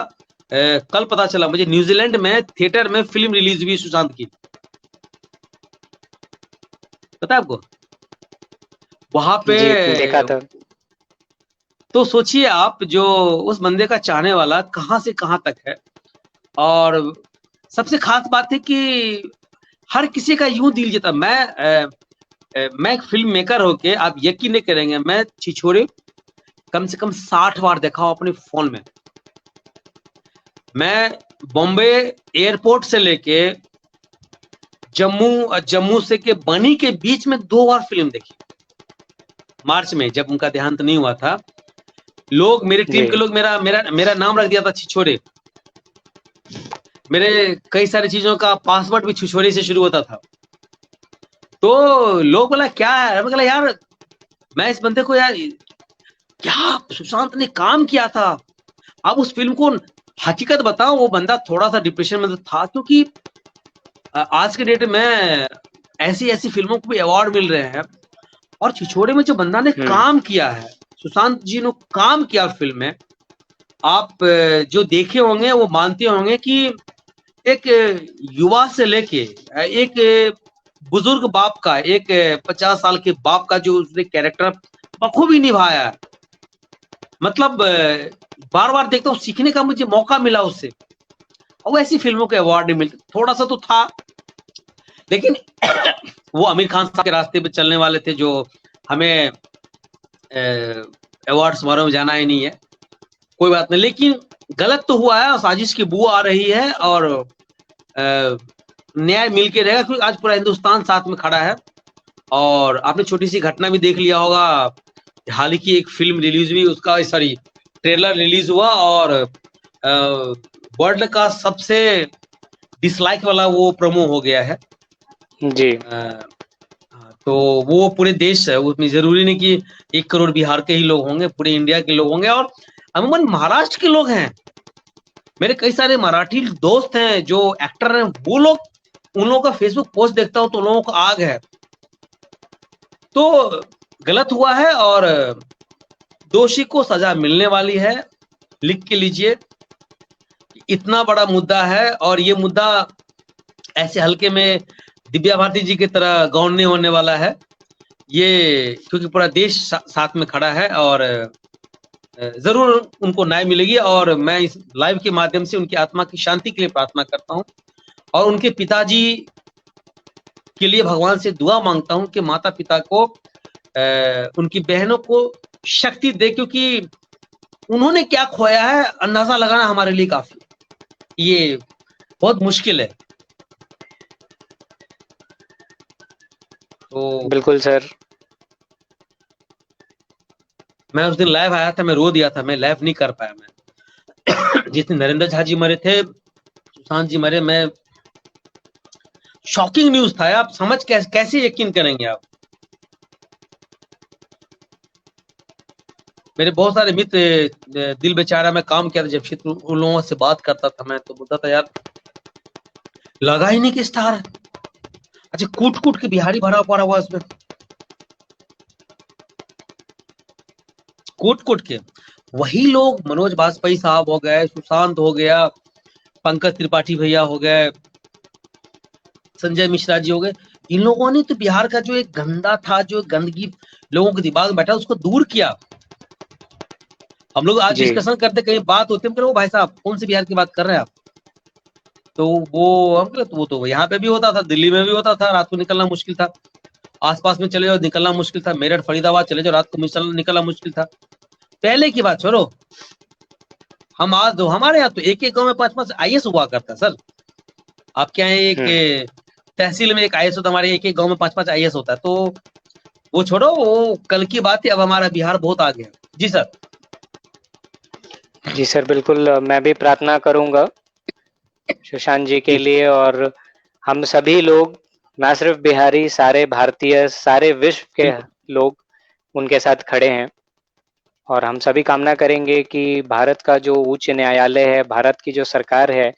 कल पता चला मुझे, न्यूजीलैंड में थिएटर में फिल्म रिलीज हुई सुशांत की, पता है आपको? वहां पे जी, देखा था। तो सोचिए आप, जो उस बंदे का चाहने वाला कहां से कहां तक है। और सबसे खास बात है कि हर किसी का यूं दिल जीता। मैं एक फिल्म मेकर होके, आप यकीन नहीं करेंगे, मैं छिछोरे कम से कम 60 बार देखा हूं अपने फोन में। मैं बॉम्बे एयरपोर्ट से लेके जम्मू से के बनी के बीच में 2 बार फिल्म देखी। मार्च में जब उनका देहांत नहीं हुआ था, लोग, मेरी टीम जी, के लोग मेरा मेरा मेरा नाम रख दिया था छिछोरे। मेरे कई सारी चीजों का पासवर्ड भी छिछोरे से शुरू होता था। तो लोग बोला क्या है, मैं बोला यार, मैं इस बंदे को, यार क्या सुशांत ने काम किया था। अब उस फिल्म को, हकीकत बताओ, वो बंदा थोड़ा सा डिप्रेशन में था, क्योंकि आज के डेट में ऐसी ऐसी फिल्मों को भी अवार्ड मिल रहे हैं, और छिछोरे में जो बंदा ने हुँ, काम किया है, सुशांत जी ने काम किया फिल्म में, आप जो देखे होंगे वो मानते होंगे कि एक युवा से लेके एक बुजुर्ग बाप का, एक 50 साल के बाप का जो उसने कैरेक्टर बखूबी निभाया है। मतलब बार बार देखता हूँ, सीखने का मुझे मौका मिला उससे। और ऐसी फिल्मों के अवार्ड नहीं मिलते, थोड़ा सा तो था, लेकिन वो आमिर खान साहब के रास्ते पे चलने वाले थे, जो हमें अवार्ड समारोह में जाना ही नहीं है, कोई बात नहीं। लेकिन गलत तो हुआ है, साजिश की बू आ रही है, और न्याय मिल के रहेगा, क्योंकि आज पूरा हिंदुस्तान साथ में खड़ा है। और आपने छोटी सी घटना भी देख लिया होगा, हाल ही की एक फिल्म रिलीज हुई, उसका सॉरी ट्रेलर रिलीज हुआ, और वर्ल्ड का सबसे डिसलाइक वाला वो प्रोमो हो गया है जी। तो वो पूरे देश है, उसमें जरूरी नहीं कि 1 करोड़ बिहार के ही लोग होंगे, पूरे इंडिया के लोग होंगे, और अमूमन महाराष्ट्र के लोग हैं। मेरे कई सारे मराठी दोस्त हैं जो एक्टर हैं, वो लोग, उन लोगों का फेसबुक पोस्ट देखता हूँ तो लोगों को आग है। तो गलत हुआ है, और दोषी को सजा मिलने वाली है। लिख के लीजिए, इतना बड़ा मुद्दा है, और ये मुद्दा ऐसे हल्के में दिव्या भारती जी की तरह गौण नहीं होने वाला है ये, क्योंकि पूरा देश साथ में खड़ा है, और जरूर उनको न्याय मिलेगी। और मैं इस लाइव के माध्यम से उनकी आत्मा की शांति के लिए प्रार्थना करता हूँ, और उनके पिताजी के लिए भगवान से दुआ मांगता हूँ कि माता पिता को, उनकी बहनों को शक्ति दे, क्योंकि उन्होंने क्या खोया है अंदाजा लगाना हमारे लिए काफी, ये बहुत मुश्किल है। तो बिल्कुल सर। मैं उस दिन लाइव आया था, मैं रो दिया था, मैं लाइव नहीं कर पाया। मैं जिस दिन नरेंद्र झा जी मरे थे, सुशांत जी मरे, मैं शॉकिंग न्यूज था, आप समझ कैसे यकीन करेंगे आप। मेरे बहुत सारे मित्र, दिल बेचारा में काम किया था जब क्षेत्र, उन लोगों से बात करता था मैं, तो बोलता था यार लगा ही नहीं कि स्टार है। अच्छा, कूट कूट के बिहारी भरा पड़ा हुआ उसमें, कूट कूट के वही लोग, मनोज बाजपेयी साहब हो गए, सुशांत हो गया, पंकज त्रिपाठी भैया हो गए, संजय मिश्रा जी हो गए, इन लोगों ने तो बिहार का जो एक गंदा था, जो गंदगी लोगों के दिमाग में बैठा, उसको दूर किया। हम लोग आज जी। डिस्कशन करते, कहीं बात होती है, वो भाई साहब कौन सी बिहार की बात कर रहे हैं आप, तो वो हम कहते वो तो यहाँ पे भी होता था, दिल्ली में भी होता था, रात को निकलना मुश्किल था, आसपास में चले जाओ निकलना मुश्किल था, मेरठ फरीदाबाद चले जाओ रात को निकलना मुश्किल था। पहले की बात छोड़ो, हम आज दो, हमारे यहाँ तो एक एक गांव में 5-5 आईएएस हुआ करता सर। आपके यहाँ एक तहसील में एक आईएएस होता, हमारे एक एक गांव में 5-5 आईएएस होता है। तो वो छोड़ो, वो कल की बात है, अब हमारा बिहार बहुत आगे है। जी सर। जी सर, बिल्कुल। मैं भी प्रार्थना करूंगा सुशांत जी के लिए, और हम सभी लोग, ना सिर्फ बिहारी, सारे भारतीय, सारे विश्व के लोग उनके साथ खड़े हैं। और हम सभी कामना करेंगे कि भारत का जो उच्च न्यायालय है, भारत की जो सरकार है,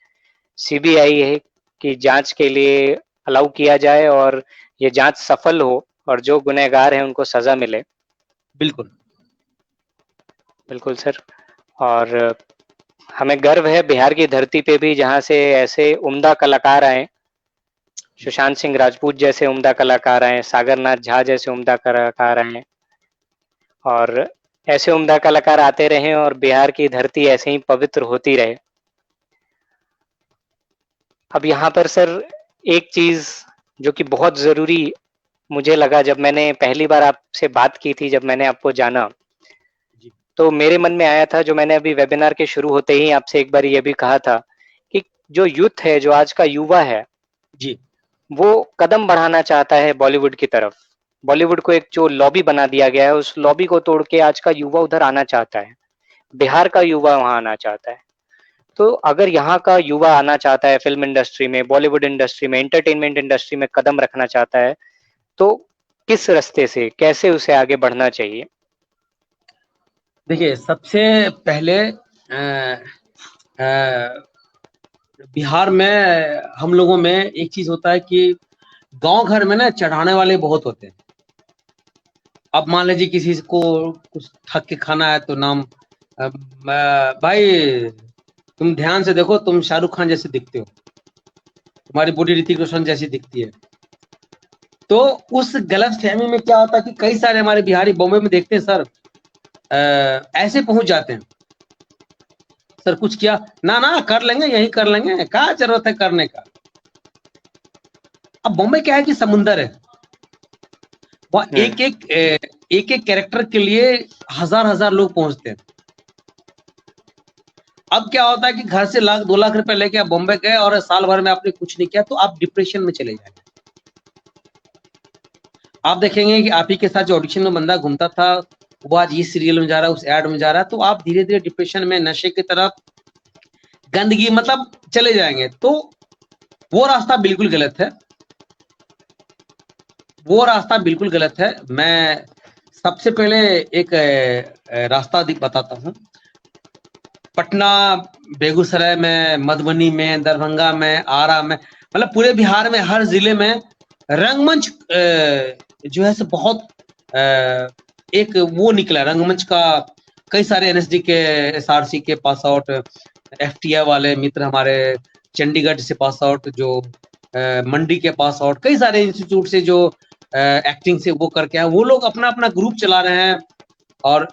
सीबीआई है, की जांच के लिए अलाउ किया जाए, और ये जांच सफल हो, और जो गुनहगार हैं उनको सजा मिले। बिल्कुल बिल्कुल सर। और हमें गर्व है बिहार की धरती पे भी, जहाँ से ऐसे उम्दा कलाकार आए, सुशांत सिंह राजपूत जैसे उम्दा कलाकार आए, सागर नाथ झा जैसे उम्दा कलाकार आए, और ऐसे उम्दा कलाकार आते रहे, और बिहार की धरती ऐसे ही पवित्र होती रहे। अब यहाँ पर सर एक चीज जो कि बहुत जरूरी मुझे लगा, जब मैंने पहली बार आपसे बात की थी, जब मैंने आपको जाना, तो मेरे मन में आया था, जो मैंने अभी वेबिनार के शुरू होते ही आपसे एक बार ये भी कहा था, कि जो यूथ है, जो आज का युवा है जी, वो कदम बढ़ाना चाहता है बॉलीवुड की तरफ। बॉलीवुड को एक जो लॉबी बना दिया गया है, उस लॉबी को तोड़ के आज का युवा उधर आना चाहता है, बिहार का युवा वहां आना चाहता है। तो अगर यहाँ का युवा आना चाहता है फिल्म इंडस्ट्री में, बॉलीवुड इंडस्ट्री में, एंटरटेनमेंट इंडस्ट्री में कदम रखना चाहता है, तो किस रास्ते से, कैसे उसे आगे बढ़ना चाहिए? देखिए सबसे पहले बिहार में हम लोगों में एक चीज होता है कि गांव घर में ना चढ़ाने वाले बहुत होते हैं। अब मान लीजिए किसी को कुछ थक के खाना है तो नाम, भाई तुम ध्यान से देखो, तुम शाहरुख खान जैसे दिखते हो, तुम्हारी बॉडी ऋतिक रोशन जैसी दिखती है। तो उस गलत फहमी में क्या होता है कि कई सारे हमारे बिहारी बॉम्बे में देखते हैं सर, ऐसे पहुंच जाते हैं, सर कुछ किया ना ना कर लेंगे, यही कर लेंगे, क्या जरूरत है करने का। अब बॉम्बे क्या है कि समुंदर है, वहाँ एक एक कैरेक्टर के लिए हजार हजार लोग पहुंचते हैं। अब क्या होता है कि घर से लाख 2 लाख रुपए लेके आप बॉम्बे गए और साल भर में आपने कुछ नहीं किया तो आप डिप्रेशन में चले जाएंगे। आप देखेंगे कि आप ही के साथ जो ऑडिशन में बंदा घूमता था वो आज इस सीरियल में जा रहा है, उस एड में जा रहा है, तो आप धीरे धीरे डिप्रेशन में, नशे की तरफ, गंदगी मतलब चले जाएंगे। तो वो रास्ता बिल्कुल गलत है, वो रास्ता बिल्कुल गलत है। मैं सबसे पहले एक रास्ता बताता हूँ। पटना, बेगूसराय में, मधुबनी में, दरभंगा में, आरा में, मतलब पूरे बिहार में हर जिले में रंगमंच जो है बहुत एक वो निकला रंगमंच का। कई सारे एनएसडी के, एसआरसी के पास आउट, एफटीआई वाले मित्र हमारे चंडीगढ़ से पास आउट, जो मंडी के पास आउट, कई सारे इंस्टीट्यूट से जो एक्टिंग से वो करके आए, वो लोग अपना अपना ग्रुप चला रहे हैं। और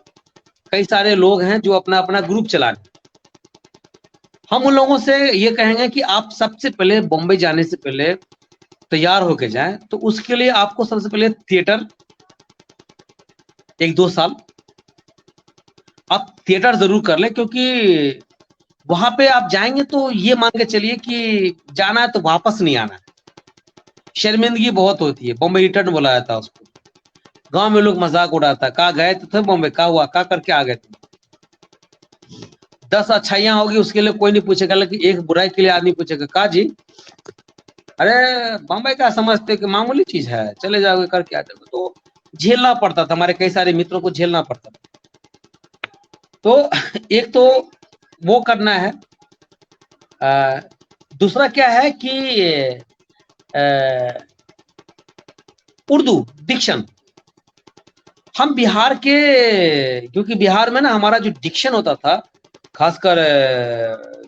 कई सारे लोग हैं जो अपना अपना ग्रुप चला रहे हैं। हम उन लोगों से ये कहेंगे कि आप सबसे पहले बॉम्बे जाने से पहले तैयार होके जाएं। तो उसके लिए आपको सबसे पहले थिएटर 1-2 साल आप थिएटर जरूर कर लें, क्योंकि वहां पे आप जाएंगे तो ये मान के चलिए कि जाना है तो वापस नहीं आना है। शर्मिंदगी बहुत होती है, बॉम्बे रिटर्न बोला जाता है उसको। गांव में लोग मजाक उड़ाता, कहा गए तो थे बॉम्बे, क्या हुआ, क्या करके आ गए थे। 10 अच्छाइयां होगी उसके लिए कोई नहीं पूछेगा, लेकिन एक बुराई के लिए आदमी पूछेगा, का जी, अरे बॉम्बे क्या समझते कि मामूली चीज है, चले जाओगे करके आ जाओगे। तो झेलना पड़ता था, हमारे कई सारे मित्रों को झेलना पड़ता था। तो एक तो वो करना है। दूसरा क्या है कि उर्दू डिक्शन। हम बिहार के, क्योंकि बिहार में ना हमारा जो डिक्शन होता था, खासकर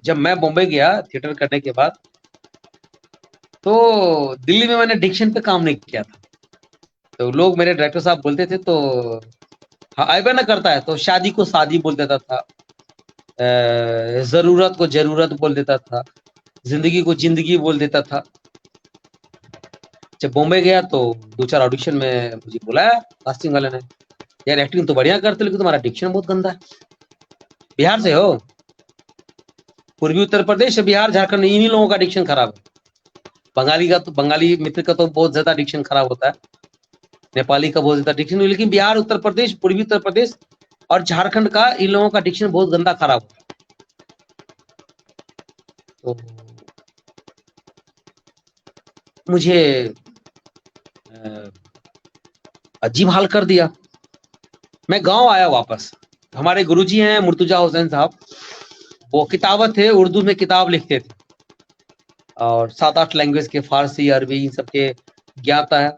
जब मैं बॉम्बे गया थिएटर करने के बाद, तो दिल्ली में मैंने डिक्शन पे काम नहीं किया था। तो लोग, मेरे डायरेक्टर साहब बोलते थे, तो हाँ ऐसा ना करता है, तो शादी को शादी बोल देता था, जरूरत को जरूरत बोल देता था, जिंदगी को जिंदगी बोल देता था। जब बॉम्बे गया तो 2-4 ऑडिशन में मुझे बुलाया कास्टिंग वाले ने, यार एक्टिंग तो बढ़िया करते लेकिन तुम्हारा डिक्शन बहुत गंदा है। बिहार से हो, पूर्वी उत्तर प्रदेश, बिहार, झारखंड, इन्हीं लोगों का डिक्शन खराब है। बंगाली का तो, बंगाली मित्र का तो बहुत ज्यादा डिक्शन खराब होता है, नेपाली का बहुत ज्यादा डिक्शन, लेकिन बिहार, उत्तर प्रदेश, पूर्वी उत्तर प्रदेश और झारखंड का, इन लोगों का डिक्शन बहुत गंदा खराब होता है। तो मुझे अजीब हाल कर दिया। मैं गांव आया वापस। हमारे गुरुजी हैं मुर्तुजा हुसैन साहब, वो किताबत थे, उर्दू में किताब लिखते थे और 7-8 लैंग्वेज के, फारसी, अरबी, इन सबके ज्ञाता है।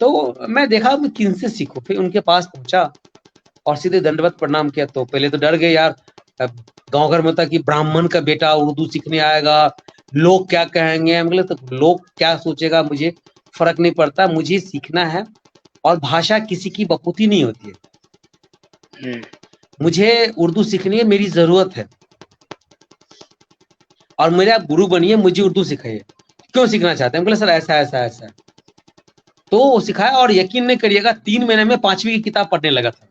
तो मैं देखा मैं किन से सीखूं, फिर उनके पास पहुंचा और सीधे दंडवत प्रणाम किया। तो पहले तो डर गए यार, गांव घर में होता कि ब्राह्मण का बेटा उर्दू सीखने आएगा, लोग क्या कहेंगे। मतलब तो लोग क्या सोचेगा मुझे फर्क नहीं पड़ता, मुझे सीखना है। और भाषा किसी की बपूती नहीं होती है, मुझे उर्दू सीखनी है, मेरी जरूरत है। और मेरे आप गुरु बनिए, मुझे उर्दू सिखाइए। क्यों सीखना चाहते हैं? बोले सर ऐसा ऐसा ऐसा। तो वो सिखाया और यकीन नहीं करिएगा 3 महीने में 5वीं की किताब पढ़ने लगा था।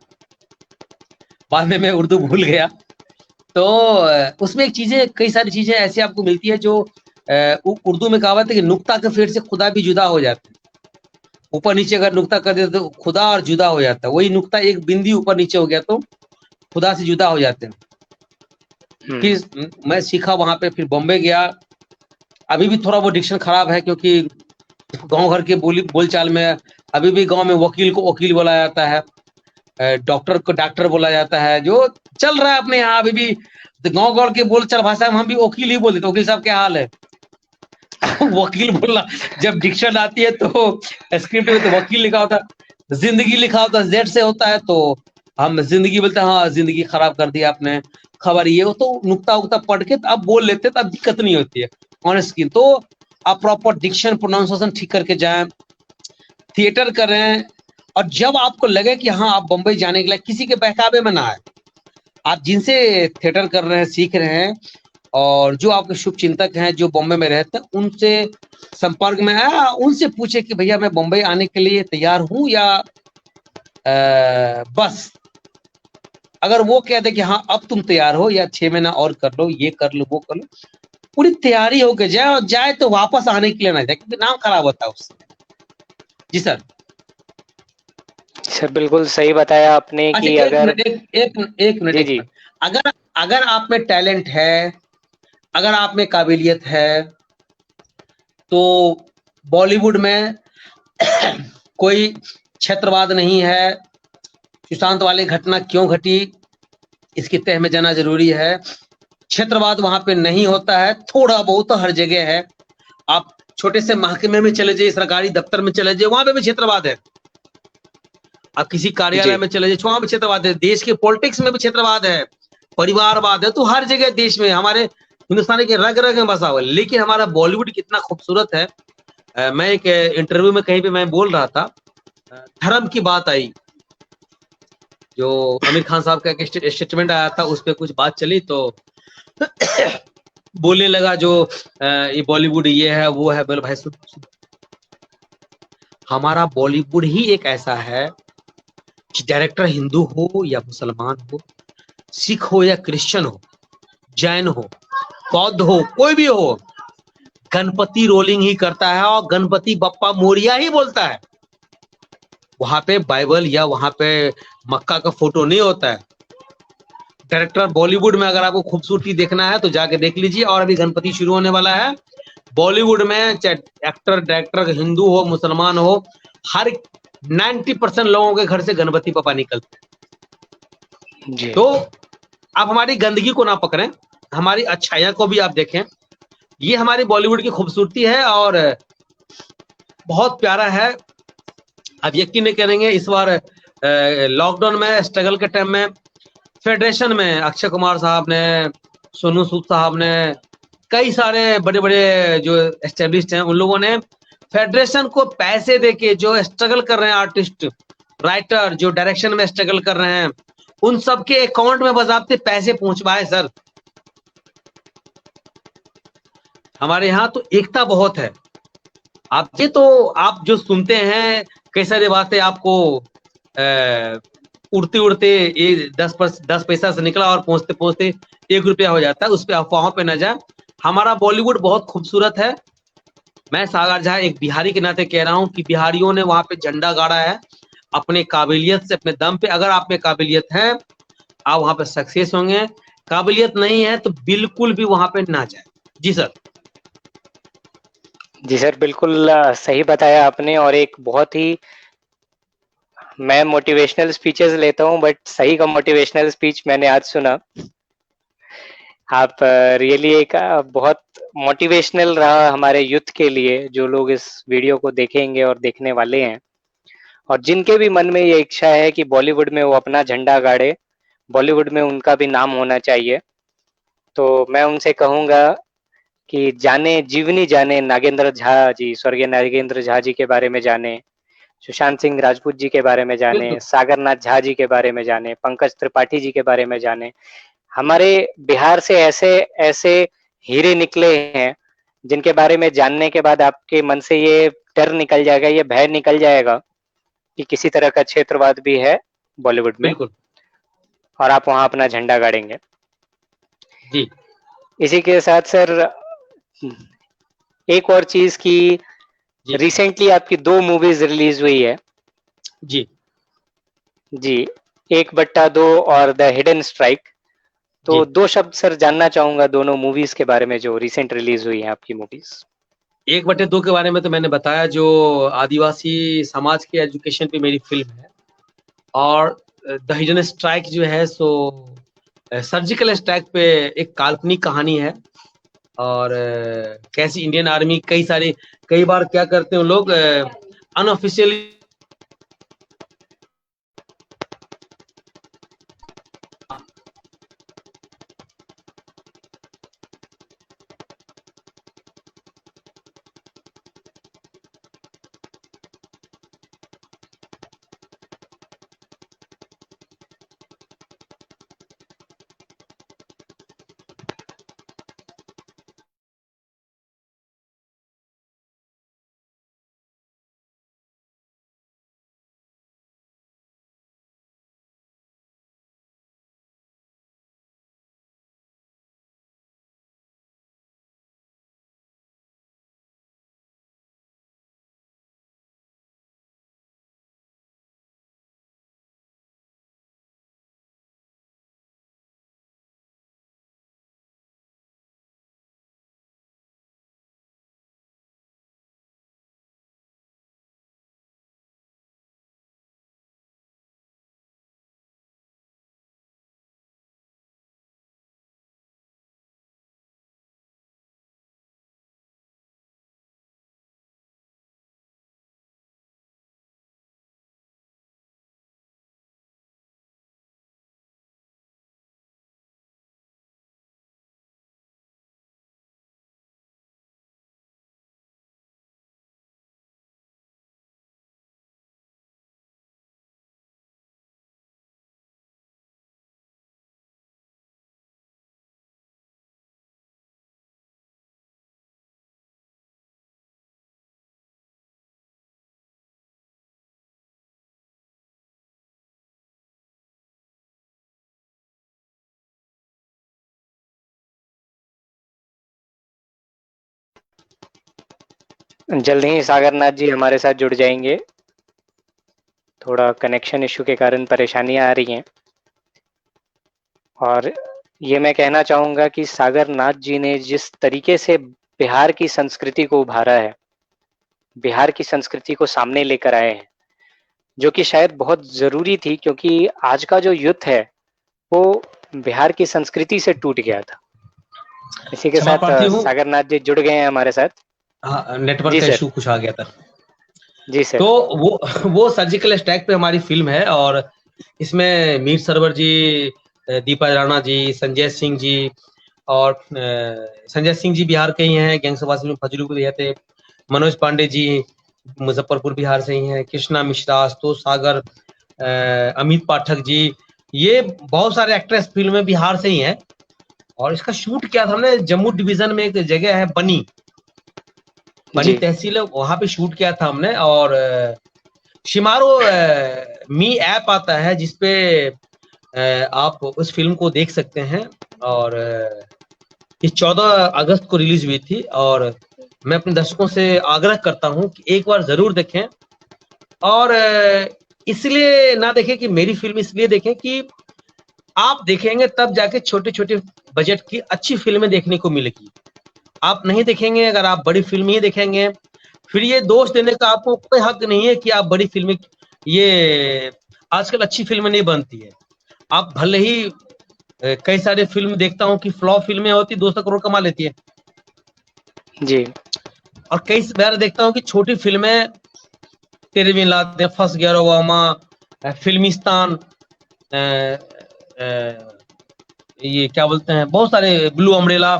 बाद में मैं उर्दू भूल गया। तो उसमें एक चीजें, कई सारी चीजें ऐसी आपको मिलती है जो उर्दू में कहावत है कि नुक्ता के फेर से खुदा भी जुदा हो जाता है। ऊपर नीचे अगर नुक्ता कर देते तो खुदा और जुदा हो जाता है, वही नुक्ता एक बिंदी ऊपर नीचे हो गया तो खुदा से जुदा हो जाते हैं। फिर मैं सीखा वहां पे, फिर बॉम्बे गया। अभी भी थोड़ा वो डिक्शन खराब है, क्योंकि गांव घर के बोलचाल में अभी भी गांव में वकील को वकील बोला जाता है, डॉक्टर को डॉक्टर बोला जाता है, जो चल रहा है अपने यहाँ अभी भी। तो गांव के बोलचाल भाषा में हम भी वकील ही बोलते, तो वकील साहब क्या हाल है। वकील बोलना, जब डिक्शन आती है तो स्क्रिप्ट में तो वकील लिखा होता है, जिंदगी लिखा होता है, जेड से होता है, तो हम जिंदगी बोलते हैं, हाँ जिंदगी खराब कर दिया आपने, खबर ये हो। तो नुक्ता उक्ता पढ़ के अब बोल लेते, तब दिक्कत नहीं होती है ऑन स्क्रीन। तो आप प्रॉपर डिक्शन प्रोनाउंसिएशन ठीक करके जाएं, थिएटर कर रहे हैं, और जब आपको लगे कि हाँ आप बम्बई जाने के लिए, किसी के बहकावे में ना आए, आप जिनसे थिएटर कर रहे हैं, सीख रहे हैं, और जो आपके शुभ चिंतक हैं जो बॉम्बे में रहते हैं, उनसे संपर्क में आया, उनसे पूछे कि भैया मैं बम्बई आने के लिए तैयार हूं या बस। अगर वो कह दे कि हाँ अब तुम तैयार हो, या 6 महीना और कर लो, ये कर लो, वो कर लो, पूरी तैयारी होके जाए, और जाए तो वापस आने के लिए ना जाए, क्योंकि नाम खराब होता है उससे। जी सर। सर बिल्कुल सही बताया आपने अच्छा, कि एक अगर मिनट, जी एक जी मिनट। अगर अगर आप में टैलेंट है, अगर आप में काबिलियत है, तो बॉलीवुड में कोई क्षेत्रवाद नहीं है। सुशांत वाली घटना क्यों घटी, इसकी तह में जाना जरूरी है। क्षेत्रवाद वहां पे नहीं होता है, थोड़ा बहुत हर जगह है। आप छोटे से महकमे में चले जाइए, सरकारी दफ्तर में चले जाइए, वहां पे भी क्षेत्रवाद है। आप किसी कार्यालय जी में चले जाइए, वहां भी क्षेत्रवाद है। देश के पॉलिटिक्स में भी क्षेत्रवाद है, परिवारवाद है। तो हर जगह देश में, हमारे हिंदुस्तान के रग रग में बसा हुआ है। लेकिन हमारा बॉलीवुड कितना खूबसूरत है। मैं एक इंटरव्यू में कहीं पे मैं बोल रहा था, धर्म की बात आई, जो आमिर खान साहब का एक स्टेटमेंट आया था, उस पर कुछ बात चली, तो बोलने लगा जो ये बॉलीवुड ये है वो है। बोले भाई सुन, हमारा बॉलीवुड ही एक ऐसा है कि डायरेक्टर हिंदू हो या मुसलमान हो, सिख हो या क्रिश्चियन हो, जैन हो, बौद्ध हो, कोई भी हो, गणपति रोलिंग ही करता है और गणपति बप्पा मोरिया ही बोलता है। वहां पे बाइबल या वहां पे मक्का का फोटो नहीं होता है। डायरेक्टर बॉलीवुड में अगर आपको खूबसूरती देखना है तो जाके देख लीजिए। और अभी गणपति शुरू होने वाला है बॉलीवुड में, चाहे एक्टर डायरेक्टर हिंदू हो मुसलमान हो, हर 90% लोगों के घर से गणपति पापा निकलते हैं। जी तो आप हमारी गंदगी को ना पकड़ें, हमारी अच्छाइयां को भी आप देखें। ये हमारी बॉलीवुड की खूबसूरती है और बहुत प्यारा है। आप यकीन नहीं करेंगे, इस बार लॉकडाउन में स्ट्रगल के टाइम में फेडरेशन में अक्षय कुमार साहब ने, सोनू सूद साहब ने, कई सारे बड़े बड़े जो एस्टेब्लिश्ड हैं, उन लोगों ने फेडरेशन को पैसे देके, जो स्ट्रगल कर रहे हैं आर्टिस्ट, राइटर, जो डायरेक्शन में स्ट्रगल कर रहे हैं, उन सबके अकाउंट में बाकायदे पैसे पहुंचवाए सर। हमारे यहाँ तो एकता बहुत है। आप ये तो आप जो सुनते हैं कई सारी बातें आपको उड़ते उड़ते ये 10 पैसा से निकला और पहुंचते पहुंचते 1 रुपया हो जाता है, उस पर अफवाहों पे न जाए। हमारा बॉलीवुड बहुत खूबसूरत है। मैं सागर झा एक बिहारी के नाते कह रहा हूँ कि बिहारियों ने वहां पे झंडा गाड़ा है अपने काबिलियत से, अपने दम पे। अगर आप में काबिलियत है, आप वहां पे सक्सेस होंगे। काबिलियत नहीं है तो बिल्कुल भी वहां पे ना जाए। जी सर। जी सर बिल्कुल सही बताया आपने। और एक बहुत ही, मैं मोटिवेशनल स्पीचेस लेता हूँ बट सही का मोटिवेशनल स्पीच मैंने आज सुना। आप रियली एक बहुत मोटिवेशनल रहा हमारे यूथ के लिए, जो लोग इस वीडियो को देखेंगे और देखने वाले हैं, और जिनके भी मन में ये इच्छा है कि बॉलीवुड में वो अपना झंडा गाड़े, बॉलीवुड में उनका भी नाम होना चाहिए। तो मैं उनसे कहूँगा कि जाने जीवनी जाने नागेंद्र झा जी, स्वर्गीय नागेंद्र झा जी के बारे में जाने, सुशांत सिंह राजपूत जी के बारे में बिल्कुल जाने, सागर नाथ झा जी के बारे में जाने, पंकज त्रिपाठी जी के बारे में जाने। हमारे बिहार से ऐसे ऐसे हीरे निकले हैं जिनके बारे में जानने के बाद आपके मन से ये डर निकल जाएगा, ये भय निकल जाएगा कि किसी तरह का क्षेत्रवाद भी है बॉलीवुड में, बिल्कुल। और आप वहां अपना झंडा गाड़ेंगे। जी इसी के साथ सर एक और चीज की, जी रिसेंटली आपकी 2 मूवीज रिलीज हुई है। जी जी, 1/2 और द हिडन स्ट्राइक। तो जी। 2 शब्द सर जानना चाहूंगा दोनों मूवीज के बारे में जो रिसेंट रिलीज हुई है आपकी मूवीज। 1/2 के बारे में तो मैंने बताया, जो आदिवासी समाज के एजुकेशन पे मेरी फिल्म है। और द हिडन स्ट्राइक जो है सो सर्जिकल स्ट्राइक पे एक काल्पनिक कहानी है। और कैसी इंडियन आर्मी कई बार क्या करते हैं लोग, अनऑफिशियली जल्द ही सागर नाथ जी हमारे साथ जुड़ जाएंगे। थोड़ा कनेक्शन इशू के कारण परेशानियां आ रही हैं। और ये मैं कहना चाहूँगा कि सागर नाथ जी ने जिस तरीके से बिहार की संस्कृति को उभारा है, बिहार की संस्कृति को सामने लेकर आए हैं, जो कि शायद बहुत ज़रूरी थी, क्योंकि आज का जो यूथ है, वो बिहार की संस्कृति से टूट गया था। इसी के क्षमा साथ प्रार्थी हूँ, सागर नाथ जी जुड़ गए हैं हमारे साथ। हाँ नेटवर्क जी का सर। इशू कुछ आ गया था। जी तो सर। वो सर्जिकल स्ट्राइक पे हमारी फिल्म है, और इसमें मीर सरवर जी, दीपा राणा जी, संजय सिंह जी, और संजय सिंह जी बिहार के ही हैं, गैंग सवासी में फजलू भी थे। मनोज पांडे जी मुजफ्फरपुर बिहार से ही हैं, कृष्णा मिश्रा, आशुतोष सागर, अमित पाठक जी, ये बहुत सारे एक्ट्रेस फिल्म में बिहार से ही हैं। और इसका शूट किया था हमने जम्मू डिवीजन में, एक जगह है बनी जी तहसील है, वहां पे शूट किया था हमने। और शिमारो मी ऐप आता है जिसपे आप उस फिल्म को देख सकते हैं। और ये 14 अगस्त को रिलीज हुई थी, और मैं अपने दर्शकों से आग्रह करता हूं कि एक बार जरूर देखें। और इसलिए ना देखें कि मेरी फिल्म, इसलिए देखें कि आप देखेंगे तब जाके छोटे छोटे बजट की अच्छी फिल्में देखने को मिलेगी। आप नहीं देखेंगे, अगर आप बड़ी फिल्म ही देखेंगे, फिर ये दोष देने का आपको कोई हक नहीं है कि आप बड़ी फिल्में, ये आजकल अच्छी फिल्में नहीं बनती है। आप भले ही कई सारे फिल्म देखता हूँ कि फ्लॉप फिल्में होती 200 करोड़ कमा लेती है, जी और कई बार देखता हूँ कि छोटी फिल्में, तेरे बिन लाते, फंस गया रोवामा, फिल्मिस्तान, ये क्या बोलते हैं, बहुत सारे, ब्लू अम्ब्रेला,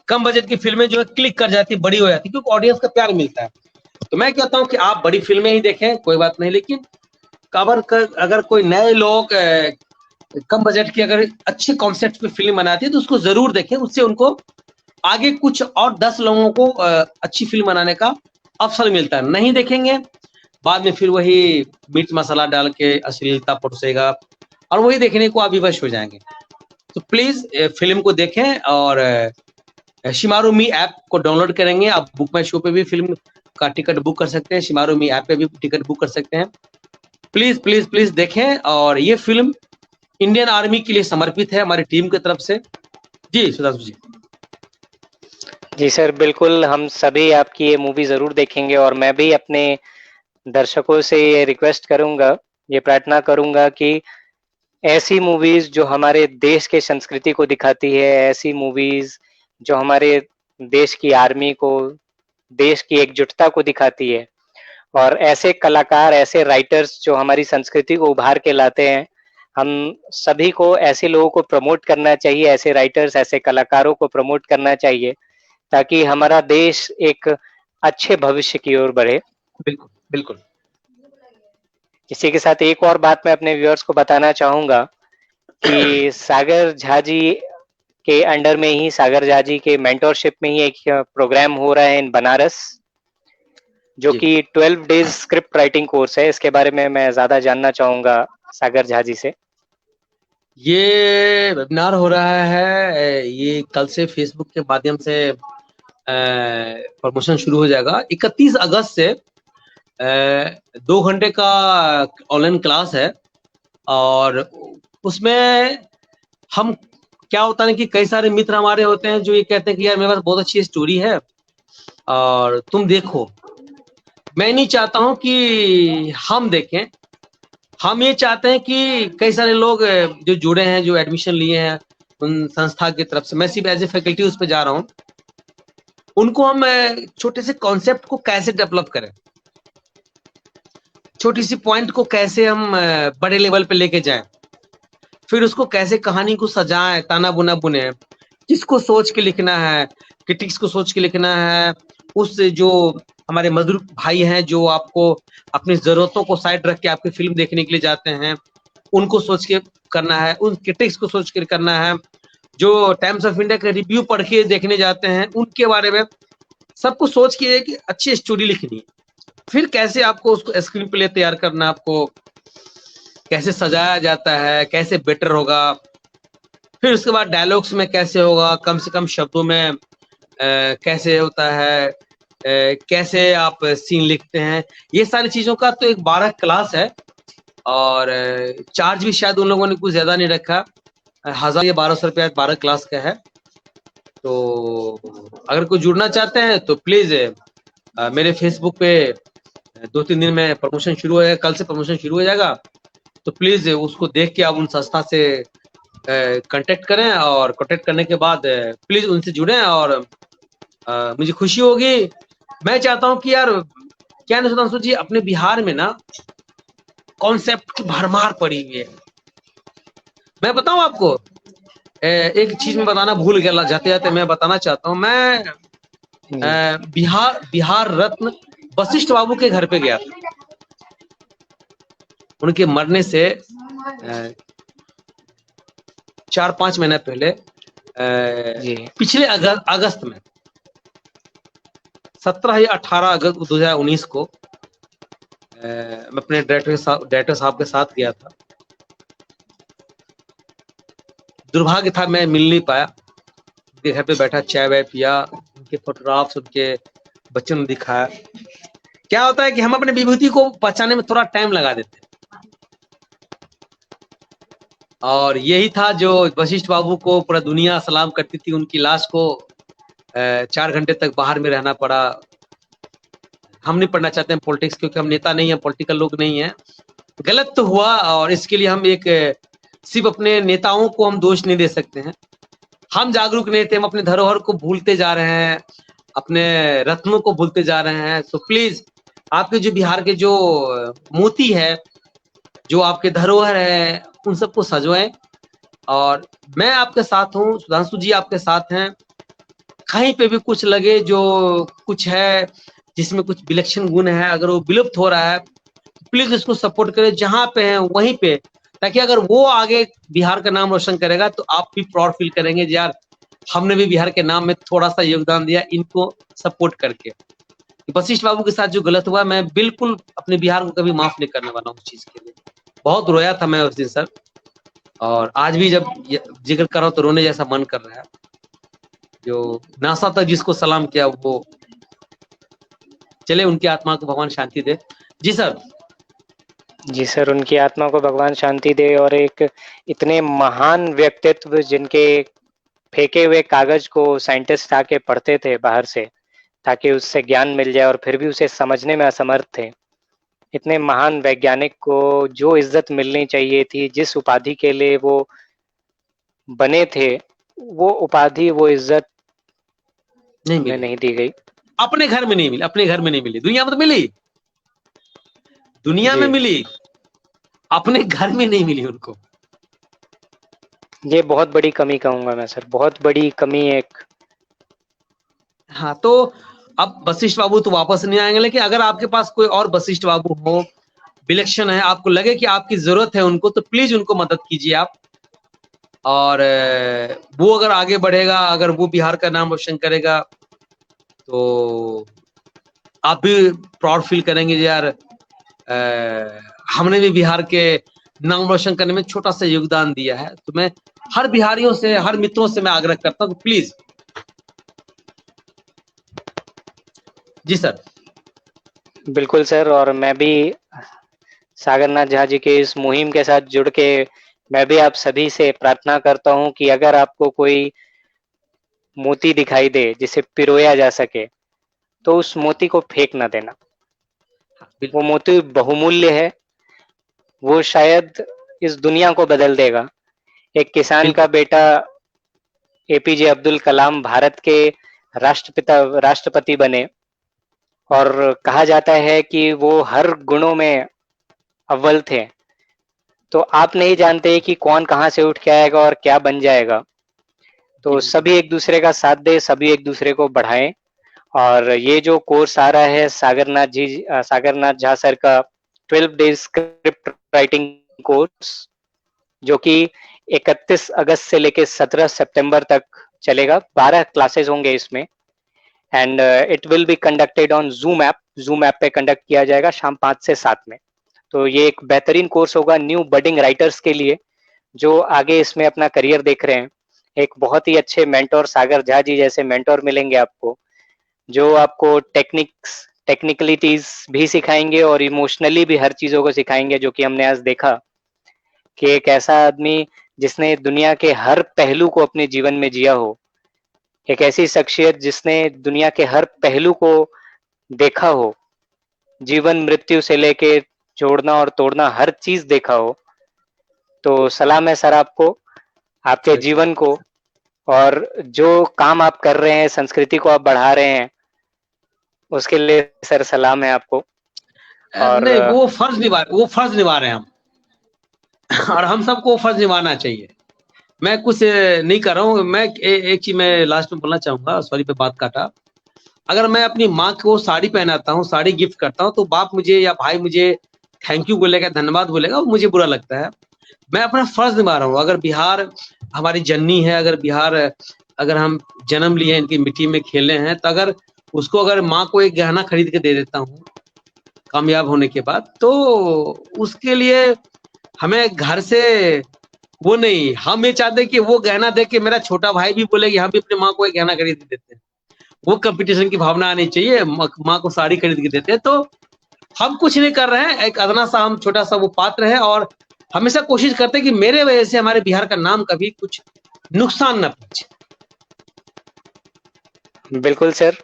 कम बजट की फिल्में जो है क्लिक कर जाती, बड़ी हो जाती, क्योंकि ऑडियंस का प्यार मिलता है। तो मैं कहता हूँ कि आप बड़ी फिल्में ही देखें, कोई बात नहीं, लेकिन अगर कोई नए लोग कम बजट की अगर अच्छे कॉन्सेप्ट पे फिल्म बनाती है तो उसको जरूर देखें, उससे उनको आगे कुछ और 10 लोगों को अच्छी फिल्म बनाने का अवसर मिलता है। नहीं देखेंगे, बाद में फिर वही मिर्च मसाला डाल के अश्लीलता परोसेगा, और वही देखने को आप विवश हो जाएंगे। तो प्लीज फिल्म को देखें, और शिमारू मी ऐप को डाउनलोड करेंगे, आप बुक माई शो पे भी फिल्म का टिकट बुक कर सकते हैं, शिमारू मी ऐप पे भी टिकट बुक कर सकते हैं। प्लीज प्लीज प्लीज देखें, और ये फिल्म इंडियन आर्मी के लिए समर्पित है हमारी टीम की तरफ से। जी सुधांशु जी। जी सर, बिल्कुल हम सभी आपकी ये मूवी ज़रूर देखेंगे। और मैं भी अपने दर्शकों से ये रिक्वेस्ट करूँगा, ये प्रार्थना करूँगा कि ऐसी मूवीज़ जो हमारे देश के संस्कृति को दिखाती है, ऐसी मूवीज़ जो हमारे देश की आर्मी को, देश की एकजुटता को दिखाती है, और ऐसे कलाकार, ऐसे राइटर्स जो हमारी संस्कृति को उभार के लाते हैं, हम सभी को ऐसे लोगों को प्रमोट करना चाहिए, ऐसे राइटर्स, ऐसे कलाकारों को प्रमोट करना चाहिए, ताकि हमारा देश एक अच्छे भविष्य की ओर बढ़े। बिल्कुल बिल्कुल। इसी के साथ एक और बात मैं अपने व्यूअर्स को बताना चाहूँगा कि सागर झा जी के अंडर में ही, सागर झा जी के मेंटरशिप में ही एक प्रोग्राम हो रहा है इन बनारस, जो जी, कि 12 डेज स्क्रिप्ट राइटिंग कोर्स है। इसके बारे में मैं ज़्यादा जानना चाहूँगा सागर झा जी से। ये वेबिनार हो रहा है, ये कल से फेसबुक के माध्यम से प्रमोशन शुरू हो जाएगा। 31 अगस्त से 2 घंटे का ऑनलाइन क्लास है, और उसमें हम, क्या होता है कि कई सारे मित्र हमारे होते हैं जो ये कहते हैं कि यार मेरे पास बहुत अच्छी स्टोरी है और तुम देखो। मैं नहीं चाहता हूं कि हम देखें, हम ये चाहते हैं कि कई सारे लोग जो जुड़े हैं, जो एडमिशन लिए हैं उन संस्था की तरफ से, मैं सिर्फ एज ए फैकल्टी उस पर जा रहा हूं, उनको हम छोटे से कॉन्सेप्ट को कैसे डेवलप करें, छोटी सी पॉइंट को कैसे हम बड़े लेवल पे लेके जाएं, फिर उसको कैसे कहानी को सजाएं, ताना बुना बुने, किसको सोच के लिखना है, क्रिटिक्स को सोच के लिखना है, उस जो हमारे मजदूर भाई हैं जो आपको अपनी जरूरतों को साइड रख के आपकी फिल्म देखने के लिए जाते हैं, उनको सोच के करना है, उन क्रिटिक्स को सोच के करना है, जो टाइम्स ऑफ इंडिया का रिव्यू पढ़ के देखने जाते हैं उनके बारे में, सबको सोच के एक अच्छी स्टोरी लिखनी है। फिर कैसे आपको उसको स्क्रीन प्ले तैयार करना, आपको कैसे सजाया जाता है, कैसे बेटर होगा, फिर उसके बाद डायलॉग्स में कैसे होगा, कम से कम शब्दों में कैसे होता है, कैसे आप सीन लिखते हैं, ये सारी चीजों का तो एक 12 क्लास है और चार्ज भी शायद उन लोगों ने कुछ ज्यादा नहीं रखा, 1000 या 1200 रुपया 12 क्लास का है। तो अगर कोई जुड़ना चाहते हैं तो प्लीज मेरे फेसबुक पे 2-3 दिन में प्रमोशन शुरू हो जाएगा, कल से प्रमोशन शुरू हो जाएगा, तो प्लीज उसको देख के आप उन संस्था से कांटेक्ट करें और कांटेक्ट करने के बाद प्लीज उनसे जुड़ें और मुझे खुशी होगी। मैं चाहता हूं कि यार क्या ना सुधांशु जी, अपने बिहार में ना कॉन्सेप्ट की भरमार पड़ी हुई है। मैं बताऊं आपको, एक चीज में बताना भूल गया, जाते जाते मैं बताना चाहता हूं। मैं बिहार रत्न वशिष्ठ बाबू के घर पे गया था। उनके मरने से 4-5 महीने पहले, पिछले अगस्त में 17 या 18 अगस्त 2019 को मैं अपने डायरेक्टर साहब के साथ गया था। दुर्भाग्य था मैं मिल नहीं पाया, उनके घर पे बैठा चाय वाय पिया, उनके फोटोग्राफ्स उनके बच्चों ने दिखाया। क्या होता है कि हम अपने विभूति को पहचाने में थोड़ा टाइम लगा देते हैं, और यही था जो वशिष्ठ बाबू को पूरा दुनिया सलाम करती थी। उनकी लाश को 4 घंटे तक बाहर में रहना पड़ा। हम नहीं पढ़ना चाहते हैं पॉलिटिक्स, क्योंकि हम नेता नहीं है, पॉलिटिकल लोग नहीं है। गलत तो हुआ और इसके लिए हम सिर्फ अपने नेताओं को हम दोष नहीं दे सकते हैं। हम जागरूक नहीं थे, हम अपने धरोहर को भूलते जा रहे हैं, अपने रत्नों को भूलते जा रहे हैं। तो प्लीज आपके जो बिहार के जो मोती है, जो आपके धरोहर है, उन सबको सजवाएं। और मैं आपके साथ हूँ, सुधांशु जी आपके साथ हैं। कहीं पे भी कुछ लगे जो कुछ है जिसमें कुछ विलक्षण गुण है, अगर वो विलुप्त हो रहा है, प्लीज इसको सपोर्ट करें। जहां पे है वहीं पे, ताकि अगर वो आगे बिहार का नाम रोशन करेगा तो आप भी प्राउड फील करेंगे, यार हमने भी बिहार के नाम में थोड़ा सा योगदान दिया इनको सपोर्ट करके। वशिष्ठ बाबू के साथ जो गलत हुआ, मैं बिल्कुल अपने बिहार को कभी माफ नहीं करने वाला हूँ उस चीज के लिए। बहुत रोया था मैं उस दिन सर, और आज भी जब जिक्र कर रहा हूँ तो रोने जैसा मन कर रहा है। जो नासा तक जिसको सलाम किया, वो चले, उनकी आत्मा को भगवान शांति दे। जी सर। जी सर, उनकी आत्मा को भगवान शांति दे। और एक इतने महान व्यक्तित्व, जिनके फेंके हुए कागज को साइंटिस्ट आके पढ़ते थे बाहर से ताकि उससे ज्ञान मिल जाए, और फिर भी उसे समझने में असमर्थ थे। इतने महान वैज्ञानिक को जो इज्जत मिलनी चाहिए थी, जिस उपाधि के लिए वो बने थे, वो उपाधि, वो इज्जत उन्हें नहीं दी गई। अपने घर में नहीं मिली, अपने घर में नहीं मिली, दुनिया में तो मिली, दुनिया में मिली, अपने घर में नहीं मिली उनको। ये बहुत बड़ी कमी कहूंगा मैं सर, बहुत बड़ी कमी एक। हाँ, तो अब वशिष्ठ बाबू तो वापस नहीं आएंगे, लेकिन अगर आपके पास कोई और वशिष्ठ बाबू हो, विलक्षण है, आपको लगे कि आपकी जरूरत है उनको, तो प्लीज उनको मदद कीजिए आप। और वो अगर आगे बढ़ेगा, अगर वो बिहार का नाम रोशन करेगा, तो आप भी प्राउड फील करेंगे यार, हमने भी बिहार के नाम रोशन करने में छोटा सा योगदान दिया है। तो मैं हर बिहारियों से, हर मित्रों से मैं आग्रह करता हूँ, प्लीज। जी सर। बिल्कुल सर, और मैं भी सागरनाथ झा जी के इस मुहिम के साथ जुड़ के मैं भी आप सभी से प्रार्थना करता हूं कि अगर आपको कोई मोती दिखाई दे जिसे पिरोया जा सके, तो उस मोती को फेंक ना देना। वो मोती बहुमूल्य है, वो शायद इस दुनिया को बदल देगा। एक किसान का बेटा एपीजे अब्दुल कलाम भारत के राष्ट्रपति बने, और कहा जाता है कि वो हर गुणों में अव्वल थे। तो आप नहीं जानते कि कौन कहां से उठ के आएगा और क्या बन जाएगा। तो सभी एक दूसरे का साथ दे, सभी एक दूसरे को बढ़ाएं। और ये जो कोर्स आ रहा है सागरनाथ झा सर का 12 डेज स्क्रिप्ट राइटिंग कोर्स, जो कि 31 अगस्त से लेकर 17 सितंबर तक चलेगा। 12 क्लासेस होंगे इसमें, and it will be conducted on zoom app पे कंडक्ट किया जाएगा शाम 5 से 7 में। तो ये एक बेहतरीन कोर्स होगा न्यू बडिंग राइटर्स के लिए, जो आगे इसमें अपना करियर देख रहे हैं। एक बहुत ही अच्छे मेंटोर, सागर झा जी जैसे मेंटोर मिलेंगे आपको, जो आपको टेक्निकलिटीज भी सिखाएंगे और इमोशनली भी हर चीजों को सिखाएंगे, जो कि हमने आज देखा कि एक ऐसा आदमी जिसने दुनिया के हर पहलू को अपने जीवन में जिया हो, एक ऐसी शख्सियत जिसने दुनिया के हर पहलू को देखा हो, जीवन मृत्यु से लेके जोड़ना और तोड़ना हर चीज देखा हो। तो सलाम है सर आपको, आपके जीवन को, और जो काम आप कर रहे हैं, संस्कृति को आप बढ़ा रहे हैं, उसके लिए सर सलाम है आपको। और नहीं, वो फर्ज निभा रहे हैं हम और हम सबको वो फर्ज निभाना चाहिए। मैं कुछ नहीं कर रहा हूँ। मैं एक चीज मैं लास्ट में बोलना चाहूंगा, सॉरी पे बात काटा। अगर मैं अपनी माँ को साड़ी पहनाता हूँ, साड़ी गिफ्ट करता हूँ, तो बाप मुझे या भाई मुझे थैंक यू बोलेगा, धन्यवाद बोलेगा, वो मुझे बुरा लगता है। मैं अपना फर्ज निभा रहा हूँ। अगर बिहार हमारी जननी है, अगर हम जन्म लिए इनकी मिट्टी में खेले हैं, तो अगर माँ को एक गहना खरीद के दे देता हूँ कामयाब होने के बाद, तो उसके लिए हमें घर से वो नहीं, हम ये चाहते हैं कि वो गहना देख के मेरा छोटा भाई भी बोले कि हम भी अपनी माँ को एक गहना खरीद के देते हैं। वो कंपटीशन की भावना आनी चाहिए। माँ को साड़ी खरीद के देते हैं। तो हम कुछ नहीं कर रहे हैं, एक अदना सा हम छोटा सा वो पात्र है, और हमेशा कोशिश करते हैं कि मेरे वजह से हमारे बिहार का नाम कभी कुछ नुकसान न पहुंचे। बिल्कुल सर,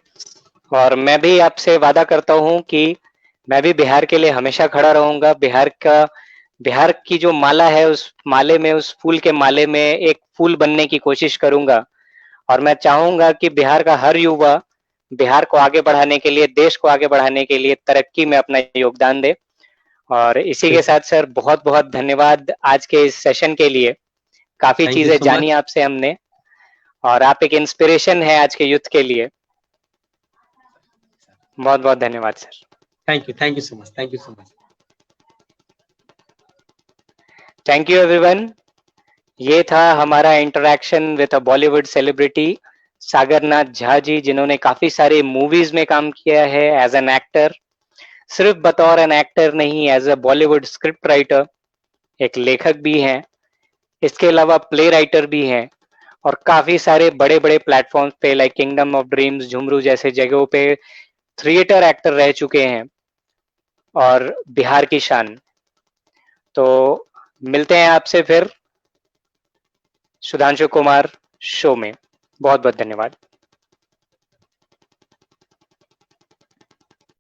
और मैं भी आपसे वादा करता हूँ कि मैं भी बिहार के लिए हमेशा खड़ा रहूंगा। बिहार की जो माला है, उस माले में, उस फूल के माले में एक फूल बनने की कोशिश करूंगा। और मैं चाहूंगा कि बिहार का हर युवा बिहार को आगे बढ़ाने के लिए, देश को आगे बढ़ाने के लिए, तरक्की में अपना योगदान दे। और इसी के साथ सर बहुत बहुत धन्यवाद आज के इस सेशन के लिए। काफी थैंक यू चीजें सो जानी मच। आपसे हमने, और आप एक इंस्पिरेशन है आज के यूथ के लिए। बहुत बहुत धन्यवाद sir. Thank you so much. Thank you so much. Thank you everyone. ये था हमारा interaction with a Bollywood celebrity Sagar Nath Jha ji, जिन्होंने काफी सारे मूवीज में काम किया है एज एन एक्टर। सिर्फ बतौर एन एक्टर नहीं, as a Bollywood script writer, एक लेखक भी हैं। इसके अलावा प्ले राइटर भी हैं, और काफी सारे बड़े बड़े प्लेटफॉर्म्स पे like kingdom of dreams, Jhumru जैसे जगहों पे थिएटर एक्टर रह चुके हैं, और बिहार की शान। तो मिलते हैं आपसे फिर सुधांशु कुमार शो में। बहुत बहुत धन्यवाद।